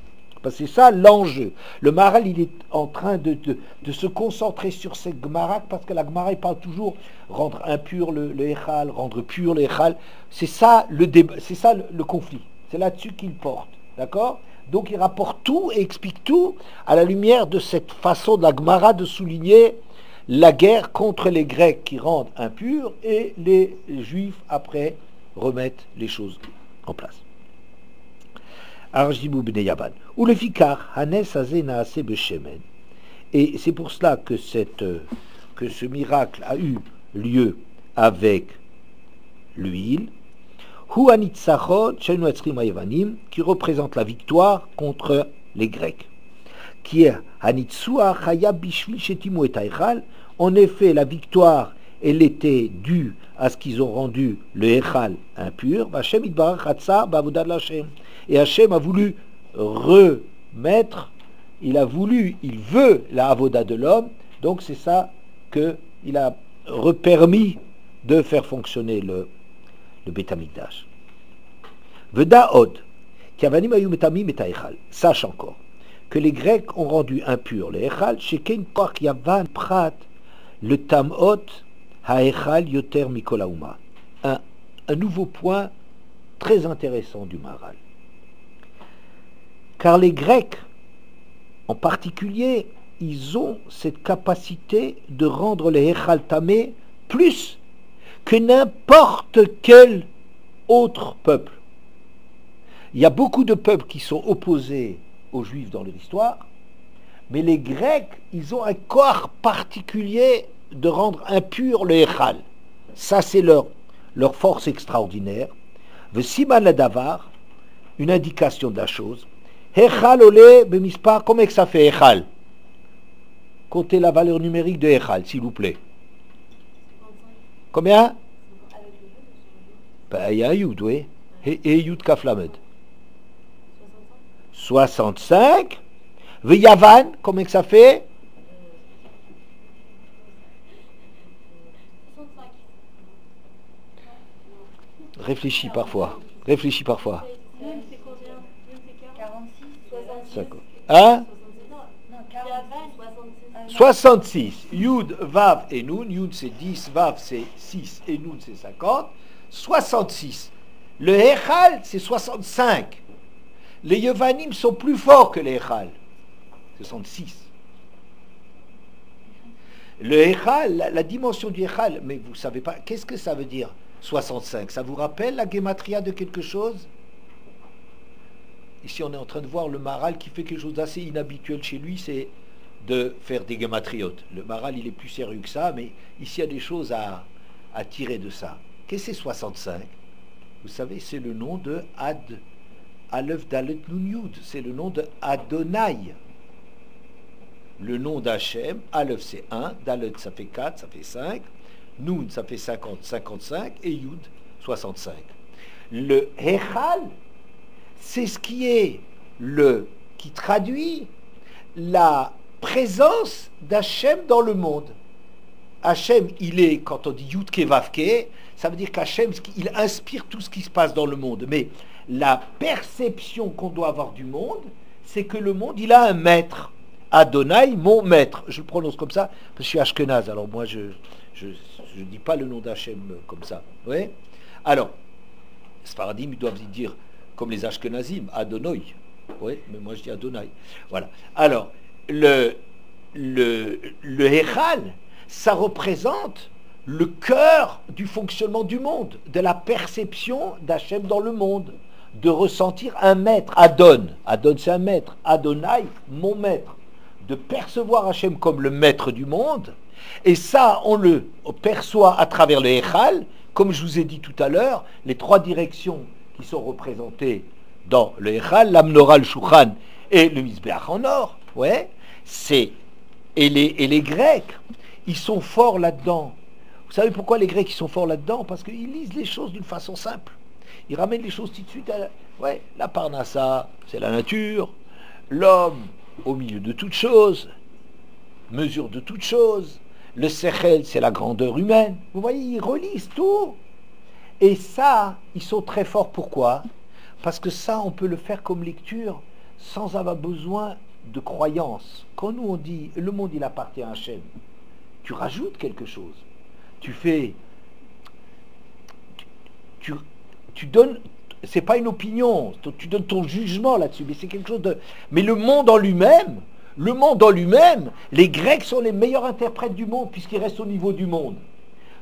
A: Parce que c'est ça l'enjeu. Le Maharal, il est en train de se concentrer sur cette Gemara, parce que la Gemara, il parle toujours rendre impur le Echal, rendre pur le Echal. C'est ça le débat, c'est ça le conflit. C'est là-dessus qu'il porte. D'accord? Donc il rapporte tout et explique tout à la lumière de cette façon de la Gemara de souligner la guerre contre les Grecs qui rendent impurs et les Juifs après remettent les choses en place. Arjibou bnei Yavan. Ou le fikar, Hanes Hazé Naase Beshemen. Et c'est pour cela que ce miracle a eu lieu avec l'huile. Hu Anitzachon Shenu Etzrim Ayavanim, qui représente la victoire contre les Grecs. Qui est Anitzua Chaya Bishvil Shetimu et Echal. En effet, la victoire, elle était due à ce qu'ils ont rendu le Echal impur. Hashem Itbarach Hatsa Ba'avodat Hashem. Et Hachem a voulu remettre, il veut la avoda de l'homme, donc c'est ça qu'il a repermis de faire fonctionner le Beit Hamikdash. Veda od, Kavanim ayu metamim et Echal. Sache encore que les Grecs ont rendu impur le Echal, sheken koach yavan prat le tamot haechal yoter mikol hauma. Un nouveau point très intéressant du Maharal. Car les Grecs, en particulier, ils ont cette capacité de rendre les Echal Tamé plus que n'importe quel autre peuple. Il y a beaucoup de peuples qui sont opposés aux Juifs dans l'histoire, mais les Grecs, ils ont un corps particulier de rendre impur le Echal. Ça, c'est leur force extraordinaire. Le Siman Ladavar, une indication de la chose. Echal olé bemispar, comment que ça fait Echal? Comptez la valeur numérique de Echal, s'il vous plaît. Combien? Ben, il y a un Yud, oui. Et Yud Kaflamed. 65. Veyavan, comment que ça fait?
B: 65.
A: Réfléchis parfois.
B: Nul, c'est combien? Nul, c'est 46. 66.
A: Hein?
B: Non, 46.
A: 66. Yud, Vav et Nun. Yud c'est 10, Vav c'est 6 et Nun c'est 50. 66. Le Echal c'est 65. Les Yevanim sont plus forts que les Echal. 66. Le Echal, la dimension du Echal, mais vous savez pas, qu'est-ce que ça veut dire 65? Ça vous rappelle la gématria de quelque chose? Ici, on est en train de voir le Maharal qui fait quelque chose d'assez inhabituel chez lui, c'est de faire des gématriotes. Le Maharal, il est plus sérieux que ça, mais ici, il y a des choses à tirer de ça. Qu'est-ce que c'est 65? Vous savez, c'est le nom de Aleph Dalet Nun Yud. C'est le nom de Adonai. Le nom d'Hachem, Aleph c'est 1, Dalet ça fait 4, ça fait 5, Nun ça fait 50, 55, et Yud 65. Le Echal, c'est ce qui traduit la présence d'Hachem dans le monde. Hachem, il est, quand on dit Yud Kevavke, ça veut dire qu'Hachem, il inspire tout ce qui se passe dans le monde. Mais la perception qu'on doit avoir du monde, c'est que le monde, il a un maître. Adonai, mon maître. Je le prononce comme ça, parce que je suis Ashkenaz, alors moi, je dis pas le nom d'Hachem comme ça. Oui. Alors, Sfaradim, ils doivent dire, comme les Ashkenazim, Adonai. Oui, mais moi je dis Adonai. Voilà. Alors, le Echal, ça représente le cœur du fonctionnement du monde, de la perception d'Hachem dans le monde, de ressentir un maître, Adon c'est un maître, Adonai, mon maître, de percevoir Hachem comme le maître du monde, et ça on le perçoit à travers le Echal, comme je vous ai dit tout à l'heure, les trois directions qui sont représentées dans le Echal, l'Amnora, le Shulchan et le Mizbeach en or, ouais, et les Grecs, ils sont forts là-dedans. Vous savez pourquoi les Grecs ils sont forts là-dedans? Parce qu'ils lisent les choses d'une façon simple. Ils ramènent les choses tout de suite à la Parnassa, c'est la nature, l'homme au milieu de toutes choses, mesure de toutes choses, le sechel, c'est la grandeur humaine. Vous voyez, ils relisent tout. Et ça, ils sont très forts. Pourquoi? Parce que ça, on peut le faire comme lecture sans avoir besoin de croyance. Quand nous on dit le monde il appartient à Hachem, tu rajoutes quelque chose. Tu fais, tu donnes, c'est pas une opinion, tu donnes ton jugement là-dessus, mais c'est quelque chose de. Mais le monde en lui-même, les Grecs sont les meilleurs interprètes du monde puisqu'ils restent au niveau du monde.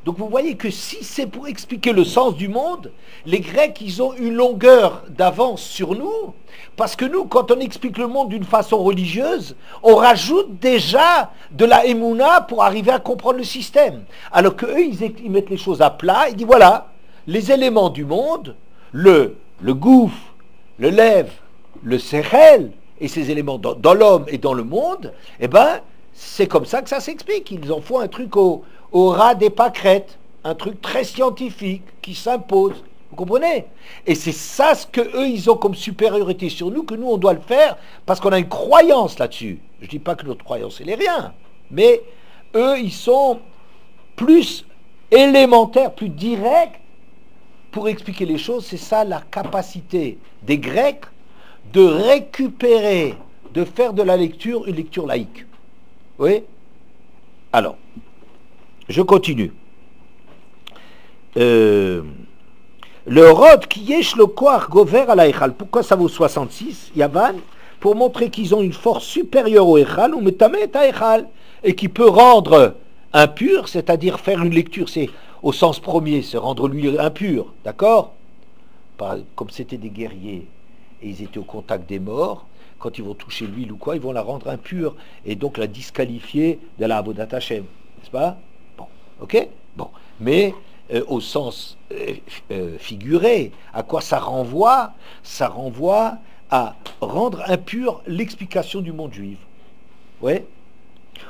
A: Donc vous voyez que si c'est pour expliquer le sens du monde, les Grecs, ils ont une longueur d'avance sur nous, parce que nous, quand on explique le monde d'une façon religieuse, on rajoute déjà de la émouna pour arriver à comprendre le système. Alors qu'eux, ils mettent les choses à plat, ils disent voilà, les éléments du monde, le gouffre, le lève, le sechel, et ces éléments dans l'homme et dans le monde, eh ben, c'est comme ça que ça s'explique. Ils en font un truc au ras des pâquerettes, un truc très scientifique qui s'impose. Vous comprenez? Et c'est ça ce que eux ils ont comme supériorité sur nous, que nous on doit le faire parce qu'on a une croyance là-dessus. Je ne dis pas que notre croyance elle est rien, mais eux ils sont plus élémentaires, plus directs pour expliquer les choses. C'est ça la capacité des Grecs de récupérer, de faire de la lecture une lecture laïque. Oui? Alors, je continue. Le Rod qui yesh le koach gover à la Echal. Pourquoi ça vaut 66, Yavan? Pour montrer qu'ils ont une force supérieure au Echal, ou metamet à Echal, et qui peut rendre impur, c'est-à-dire faire une lecture, c'est au sens premier, c'est rendre lui impur, d'accord? Comme c'était des guerriers, et ils étaient au contact des morts, quand ils vont toucher l'huile ou quoi, ils vont la rendre impure, et donc la disqualifier de la Avodat Hashem, n'est-ce pas? Bon, ok? Bon, mais au sens figuré, à quoi ça renvoie? Ça renvoie à rendre impure l'explication du monde juif. Ouais.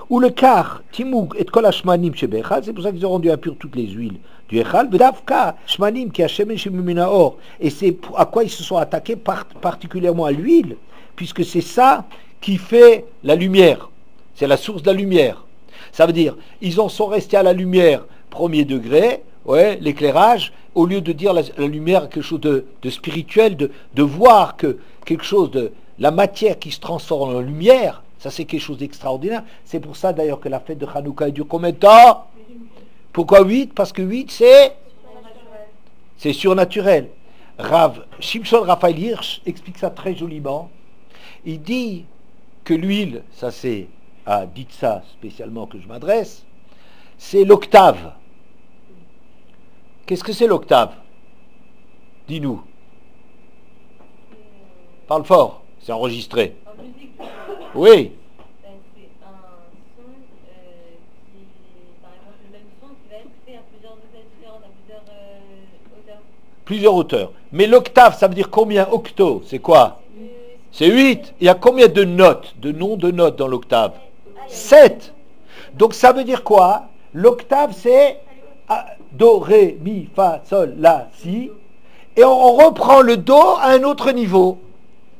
A: Ou le car, Timoug et Kol Hashmanim chez Bechal, c'est pour ça qu'ils ont rendu impure toutes les huiles du Echal, Bedavka, Shmanim qui a Shemen Shemumina Or, et c'est à quoi ils se sont attaqués particulièrement à l'huile, puisque c'est ça qui fait la lumière, c'est la source de la lumière. Ça veut dire, ils en sont restés à la lumière premier degré, ouais, l'éclairage, au lieu de dire la lumière quelque chose de spirituel, de voir que quelque chose de la matière qui se transforme en lumière, ça c'est quelque chose d'extraordinaire. C'est pour ça d'ailleurs que la fête de Hanouka dure combien de temps? Pourquoi 8? Parce que 8 c'est surnaturel. Rav Shimshon Raphaël Hirsch explique ça très joliment. Il dit que l'huile, ça c'est à Ditsa spécialement que je m'adresse, c'est l'octave. Qu'est-ce que c'est l'octave? Dis-nous. Parle fort, c'est enregistré. Oui.
C: C'est un son qui, par exemple, le même son qui va être fait à plusieurs notes différentes, à plusieurs hauteurs.
A: Plusieurs hauteurs. Mais l'octave, ça veut dire combien? Octo, c'est quoi? C'est 8. Il y a combien de notes, de noms de notes dans l'octave? 7. Donc ça veut dire quoi? L'octave, c'est Do, Ré, Mi, Fa, Sol, La, Si. Et on reprend le Do à un autre niveau.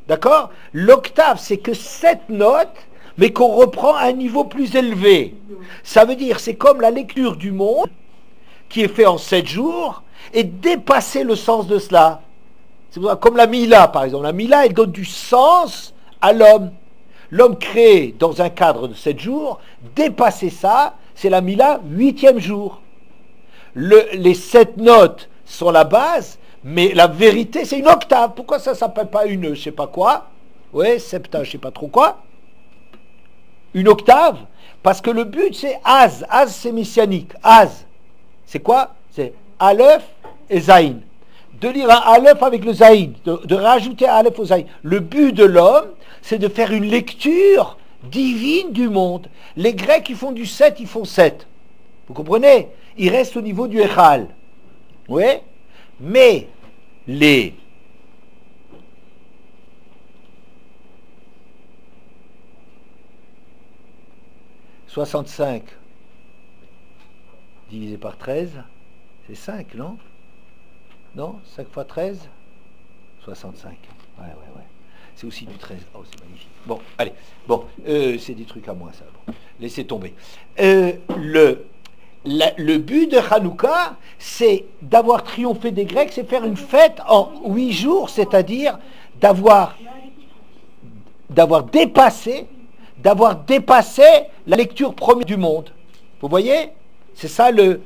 A: D'accord? L'octave, c'est que 7 notes, mais qu'on reprend à un niveau plus élevé. Ça veut dire, c'est comme la lecture du monde, qui est fait en 7 jours, et dépasser le sens de cela. C'est comme la Mila, par exemple. La Mila, elle donne du sens à l'homme. L'homme créé dans un cadre de 7 jours, dépasser ça, c'est la Mila 8e jour. Les 7 notes sont la base, mais la vérité, c'est une octave. Pourquoi ça ne s'appelle pas une je sais pas quoi? Ouais, septa, je sais pas trop quoi. Une octave, parce que le but, c'est Az. Az, c'est messianique. Az, c'est quoi? C'est Aleph et Zaïn. De lire un Aleph avec le Zaïn, de rajouter un Aleph au Zaïn. Le but de l'homme, c'est de faire une lecture divine du monde. Les Grecs, ils font du 7, ils font 7. Vous comprenez? Ils restent au niveau du Echal. Oui? Mais les 65 divisé par 13, c'est 5, non? Non? 5 fois 13? 65. Ouais. C'est aussi du 13. Oh, c'est magnifique. Bon, allez. Bon, c'est des trucs à moi, ça. Bon, laissez tomber. Le but de Hanouka, c'est d'avoir triomphé des Grecs, c'est faire une fête en 8 jours, c'est-à-dire d'avoir dépassé la lecture première du monde. Vous voyez? C'est ça le...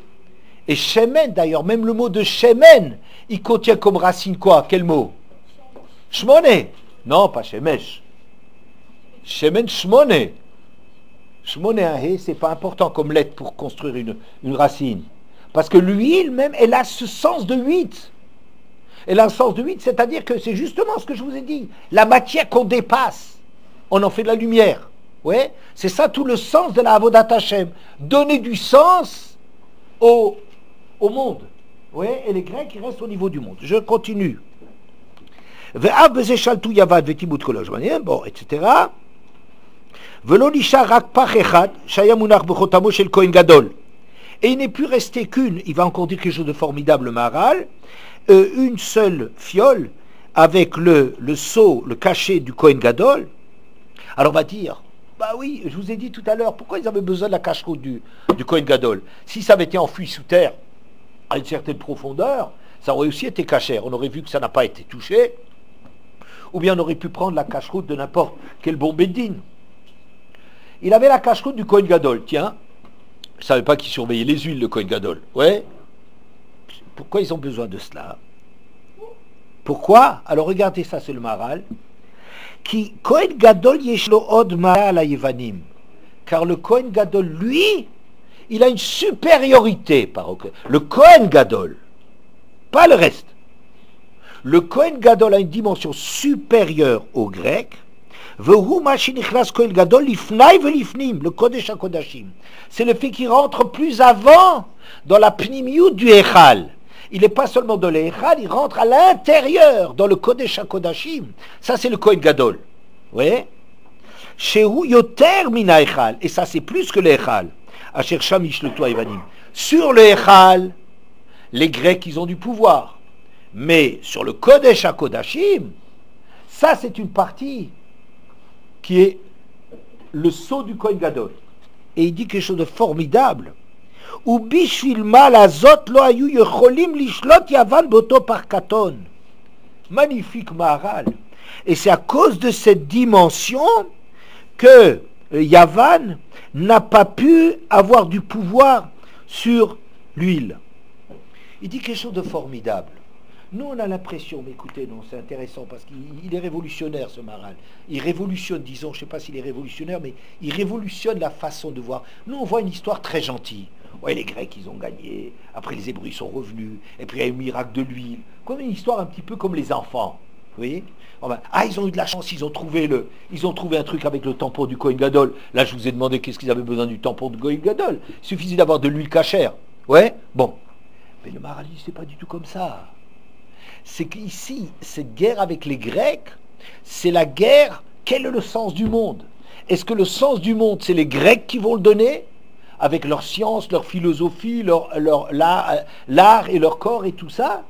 A: Et Shemen, d'ailleurs, même le mot de Shemen, il contient comme racine quoi? Quel mot? Shmone. Non, pas Shemesh. Shemen, Shmone. Shmone, c'est pas important comme lettre pour construire une racine. Parce que l'huile même, elle a ce sens de 8. Elle a un sens de 8, c'est-à-dire que c'est justement ce que je vous ai dit. La matière qu'on dépasse, on en fait de la lumière. Ouais, c'est ça tout le sens de la Avodat Hashem. Donner du sens au monde. Ouais, et les Grecs, ils restent au niveau du monde. Je continue. Bon, etc. Et il n'est plus resté qu'une, il va encore dire quelque chose de formidable, le Maharal, une seule fiole avec le sceau, le cachet du Kohen Gadol. Alors on va dire, bah oui, je vous ai dit tout à l'heure, pourquoi ils avaient besoin de la cache-route du Kohen Gadol? Si ça avait été enfoui sous terre à une certaine profondeur, ça aurait aussi été cachère. On aurait vu que ça n'a pas été touché. Ou bien on aurait pu prendre la cache-route de n'importe quel bon bédine. Il avait la cache-route du Kohen Gadol. Tiens, je ne savais pas qu'il surveillait les huiles, le Kohen Gadol. Ouais. Pourquoi ils ont besoin de cela? Pourquoi? Alors regardez ça, c'est le Maharal. Qui Kohen Gadol yeshlo od ma'al hayevanim. Car le Kohen Gadol, lui, il a une supériorité par le Kohen Gadol, pas le reste. Le Kohen Gadol a une dimension supérieure au grec. Le Kodesh HaKodashim. C'est le fait qu'il rentre plus avant dans la pnimiut du Echal. Il n'est pas seulement dans l'Echal, il rentre à l'intérieur dans le Kodesh HaKodashim. Ça c'est le Kohen Gadol. Oui. Shehu yoter mina Echal. Et ça c'est plus que l'Echal. Asher shamish le toa evanim. Sur le Echal, les Grecs ils ont du pouvoir. Mais sur le Kodesh HaKodashim, ça c'est une partie qui est le sceau du Kohen Gadol. Et il dit quelque chose de formidable. Ou bishvil malazot lo ayu yecholim lishlot yavan boto par katon. Magnifique Maharal. Et c'est à cause de cette dimension que Yavan n'a pas pu avoir du pouvoir sur l'huile. Il dit quelque chose de formidable. Nous, on a l'impression, mais écoutez, non, c'est intéressant parce qu'il est révolutionnaire, ce Maharal. Il révolutionne, disons, je ne sais pas s'il est révolutionnaire, mais il révolutionne la façon de voir. Nous, on voit une histoire très gentille. Ouais, les Grecs, ils ont gagné. Après, les Hébreux, ils sont revenus. Et puis, il y a eu le miracle de l'huile. Comme une histoire un petit peu comme les enfants. Vous voyez? Ils ont eu de la chance, ils ont trouvé un truc avec le tampon du Kohen Gadol. Là, je vous ai demandé qu'est-ce qu'ils avaient besoin du tampon du Kohen Gadol. Il suffisait d'avoir de l'huile cachère. Ouais? Bon. Mais le Maharal dit, c'est pas du tout comme ça. C'est qu'ici, cette guerre avec les Grecs, c'est la guerre, quel est le sens du monde? Est-ce que le sens du monde, c'est les Grecs qui vont le donner? Avec leur science, leur philosophie, l'art et leur corps et tout ça?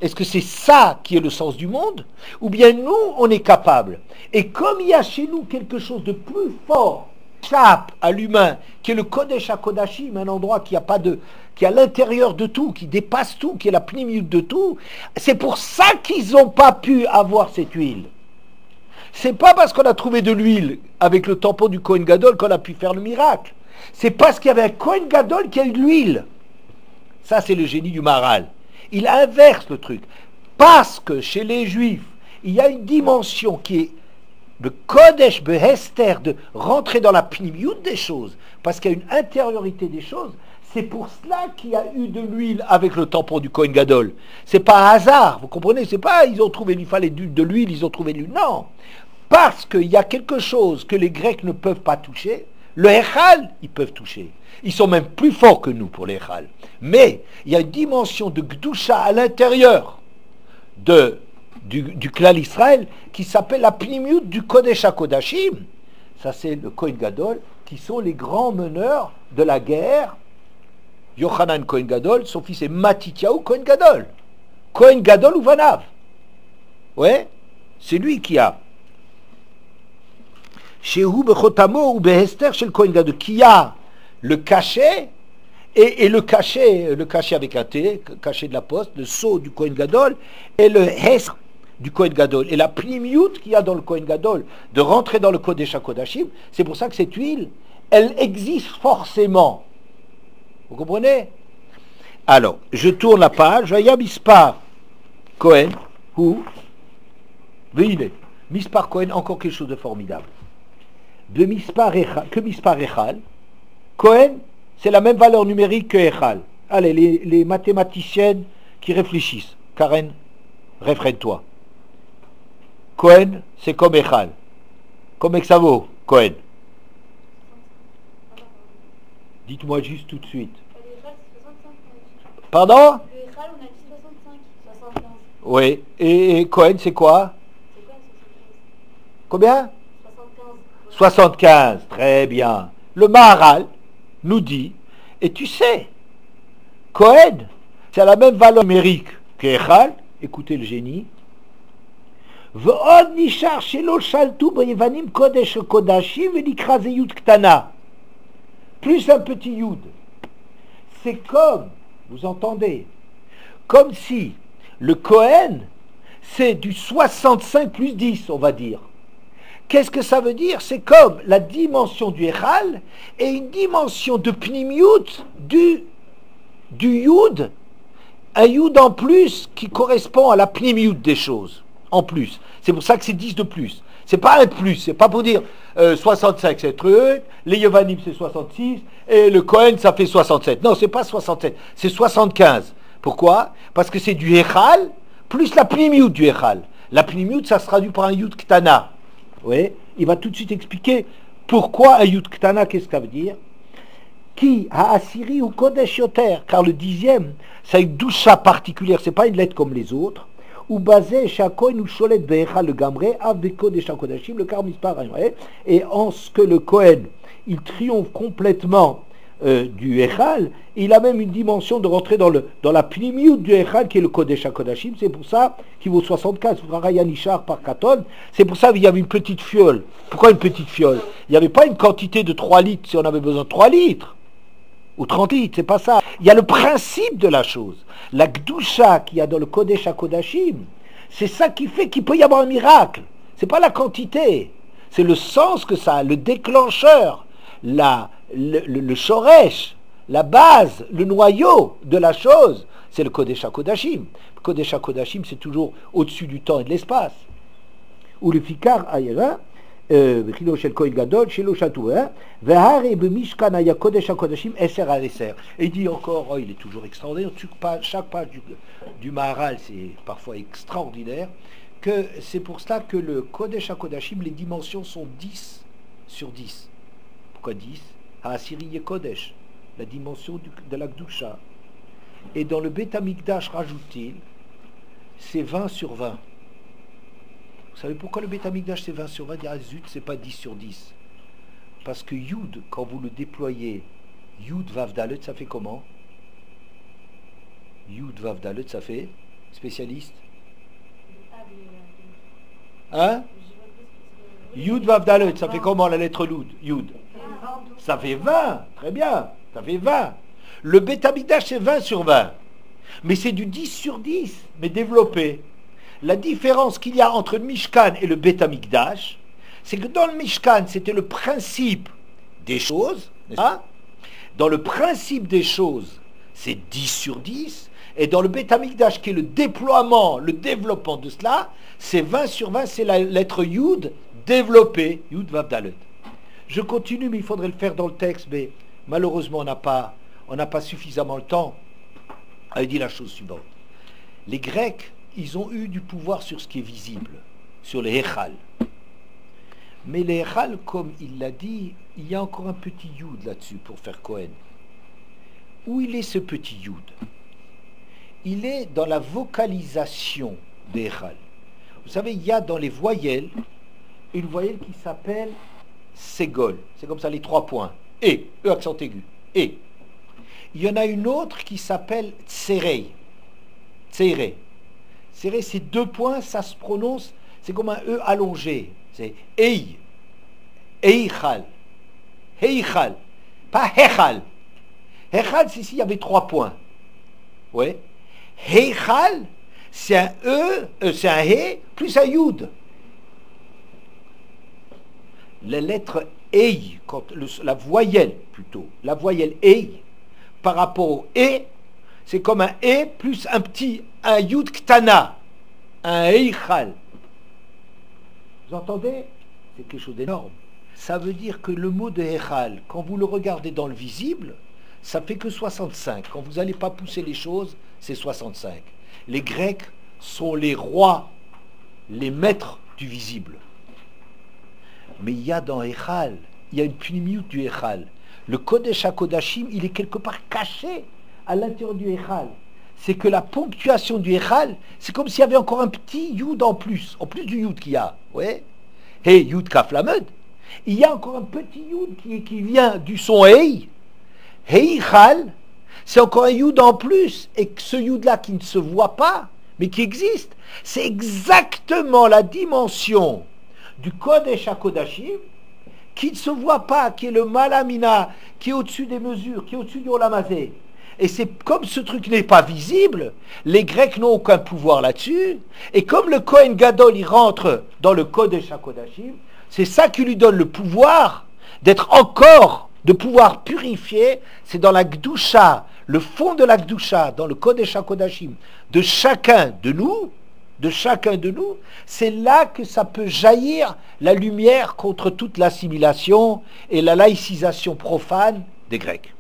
A: Est-ce que c'est ça qui est le sens du monde? Ou bien nous, on est capable? Et comme il y a chez nous quelque chose de plus fort, chape à l'humain, qui est le Kodesh HaKodashim, un endroit qui est à l'intérieur de tout, qui dépasse tout, qui est la pnimiut de tout, c'est pour ça qu'ils n'ont pas pu avoir cette huile. C'est pas parce qu'on a trouvé de l'huile avec le tampon du Kohen Gadol qu'on a pu faire le miracle. C'est parce qu'il y avait un Kohen Gadol qui a eu de l'huile. Ça, c'est le génie du Maharal. Il inverse le truc. Parce que chez les Juifs, il y a une dimension qui est le Kodesh Behester, de rentrer dans la pnimiut des choses, parce qu'il y a une intériorité des choses. C'est pour cela qu'il y a eu de l'huile avec le tampon du Kohen Gadol. C'est pas un hasard, vous comprenez? C'est pas ils ont trouvé, il fallait de l'huile, ils ont trouvé de l'huile. Non, parce qu'il y a quelque chose que les Grecs ne peuvent pas toucher. Le Echal, ils peuvent toucher. Ils sont même plus forts que nous pour les Echal. Mais il y a une dimension de Gdusha à l'intérieur du clan Israël qui s'appelle la pnimiut du Kodesh HaKodashim. Ça c'est le Kohen Gadol, qui sont les grands meneurs de la guerre. Yochanan Kohen Gadol, son fils est Matityahu Kohen Gadol. Kohen Gadol ou Vanav. Ouais, c'est lui qui a Chez Hu Bechotamo ou Behester chez le Kohen Gadol, qui a le cachet, et le cachet avec un T, cachet de la poste, le sceau du Kohen Gadol, et le Hester du Kohen Gadol, et la pnimiut qu'il y a dans le Kohen Gadol, de rentrer dans le Kodesh HaKodashim, c'est pour ça que cette huile, elle existe forcément. Vous comprenez? Alors, je tourne la page, Vaya Mispar Kohen, ou Veine, Mispar Kohen, encore quelque chose de formidable. De Mispar Echal, que Mispar Echal, Kohen, c'est la même valeur numérique que Echal. Allez, les mathématiciennes qui réfléchissent. Karen, réfrène-toi. Kohen, c'est comme Echal. Combien que ça vaut, Kohen? Dites-moi juste tout de suite.
B: Le Echal, c'est 65.
A: Pardon?
B: Le Echal, on a dit 65. 75.
A: Oui. Et Kohen, c'est quoi?
B: C'est quoi 75?
A: Combien?
B: 75.
A: 75. Très bien. Le Maharal nous dit, et tu sais, Kohen, c'est la même valeur numérique que Echal. Écoutez le génie. Ve'od nishar shelo shaltu beyevanim kodesh kodashim ve'nikra ze yud ktana. Plus un petit yud. C'est comme, vous entendez, comme si le Kohen, c'est du 65 plus 10, on va dire. Qu'est-ce que ça veut dire? C'est comme la dimension du Echal et une dimension de Pnimiut du Yud, un Yud en plus qui correspond à la Pnimiut des choses, en plus. C'est pour ça que c'est 10 de plus. C'est pas un plus, c'est pas pour dire 65 c'est truc, les Yevanim c'est 66, et le Kohen ça fait 67. Non, c'est pas 67, c'est 75. Pourquoi? Parce que c'est du Echal plus la Pnimiut du Echal. La Pnimiut ça se traduit par un Yud Ktana. Oui, il va tout de suite expliquer pourquoi un Yud Ktana, qu'est-ce que ça veut dire? Qui a Assyrie ou Kodesh Yoter, car le 10e, ça a une doucha particulière, c'est pas une lettre comme les autres. Ou basé Shakoin ou Sholet Be'echal le Gamre, Av Kodesh HaKodashim, le Karmispar, et en ce que le Kohen, il triomphe complètement du Echal, il a même une dimension de rentrer dans la pnimiut du Echal qui est le Kodesh HaKodashim. C'est pour ça qu'il vaut 75 Rayanishar par Katon. C'est pour ça qu'il y avait une petite fiole. Pourquoi une petite fiole? Il n'y avait pas une quantité de 3 litres si on avait besoin de 3 litres ou 30 litres, c'est pas ça. Il y a le principe de la chose. La Gdusha qu'il y a dans le Kodesh HaKodashim, c'est ça qui fait qu'il peut y avoir un miracle. C'est pas la quantité, c'est le sens que ça a, le déclencheur, le shoresh, la base, le noyau de la chose, c'est le Kodesh HaKodashim. Le Kodesh HaKodashim, c'est toujours au-dessus du temps et de l'espace. Ou le Fikar Ayera, Bechilo shel Kohen Gadol, shelo Shatou, Vehare b'mishkan haya Kodesh HaKodashim, eser al eser. Et il dit encore, oh, il est toujours extraordinaire, chaque page du Maharal, c'est parfois extraordinaire, que c'est pour cela que le Kodesh HaKodashim, les dimensions sont 10 sur 10. Pourquoi 10? Ha-Asiri Kodesh, la dimension de la Gdusha. Et dans le Beth Amikdash, rajoute-t-il, c'est 20 sur 20. Vous savez pourquoi le Beth Amikdash c'est 20 sur 20? Ah zut, c'est pas 10 sur 10. Parce que Yud, quand vous le déployez, Yud Vav Dalet, ça fait comment? Yud Vav Dalet, ça fait spécialiste? Hein? Yud Vav Dalet, ça fait comment la lettre Yud? Ça fait 20, très bien, ça fait 20. Le Beth Amikdash c'est 20 sur 20. Mais c'est du 10 sur 10, mais développé. La différence qu'il y a entre le Mishkan et le Beth Amikdash, c'est que dans le Mishkan, c'était le principe des choses, n'est-ce pas? Dans le principe des choses, c'est 10 sur 10, et dans le Beth Amikdash, qui est le déploiement, le développement de cela, c'est 20 sur 20, c'est la lettre Yud développée, Yud Vav Dalet. Je continue, mais il faudrait le faire dans le texte, mais malheureusement, on n'a pas suffisamment le temps. Il dit la chose suivante. Les Grecs, ils ont eu du pouvoir sur ce qui est visible, sur les Echal. Mais les Echal, comme il l'a dit, il y a encore un petit Yud là-dessus pour faire Kohen. Où il est ce petit Yud? Il est dans la vocalisation des Echal. Vous savez, il y a dans les voyelles, une voyelle qui s'appelle Ségol. C'est comme ça, les 3 points. Et, E accent aigu. Et. Il y en a une autre qui s'appelle Tserei. Tserei. Tserei, c'est 2 points, ça se prononce, c'est comme un E allongé. C'est Ei. Eichal. Heichal. Pas Hechal. Hechal, c'est s'il y avait 3 points. Oui. Heichal, c'est un c'est un He plus un Yud. La lettre Ei, la voyelle plutôt, la voyelle Ei, par rapport au E, c'est comme un E plus un Yud Ktana, un Eichal. Vous entendez? C'est quelque chose d'énorme. Ça veut dire que le mot de Eichal, quand vous le regardez dans le visible, ça fait que 65. Quand vous n'allez pas pousser les choses, c'est 65. Les Grecs sont les rois, les maîtres du visible. Mais il y a dans Eichal, il y a une pnimiout du Eichal. Le Kodesh HaKodashim, il est quelque part caché à l'intérieur du Eichal. C'est que la ponctuation du Eichal, c'est comme s'il y avait encore un petit Yud en plus du Yud qu'il y a. Ouais. Hey, Yud Kaf Lamed. Il y a encore un petit Yud qui vient du son Hey. Heichal, c'est encore un Yud en plus. Et ce Yud-là qui ne se voit pas, mais qui existe, c'est exactement la dimension du Kodesh HaKodashim, qui ne se voit pas, qui est le Malamina, qui est au-dessus des mesures, qui est au-dessus du Olam Hazé. Et c'est comme ce truc n'est pas visible, les Grecs n'ont aucun pouvoir là-dessus, et comme le Kohen Gadol, il rentre dans le Kodesh HaKodashim, c'est ça qui lui donne le pouvoir d'être encore, de pouvoir purifier, c'est dans la Gdusha, le fond de la Gdusha, dans le Kodesh HaKodashim, de chacun de nous, c'est là que ça peut jaillir la lumière contre toute l'assimilation et la laïcisation profane des Grecs.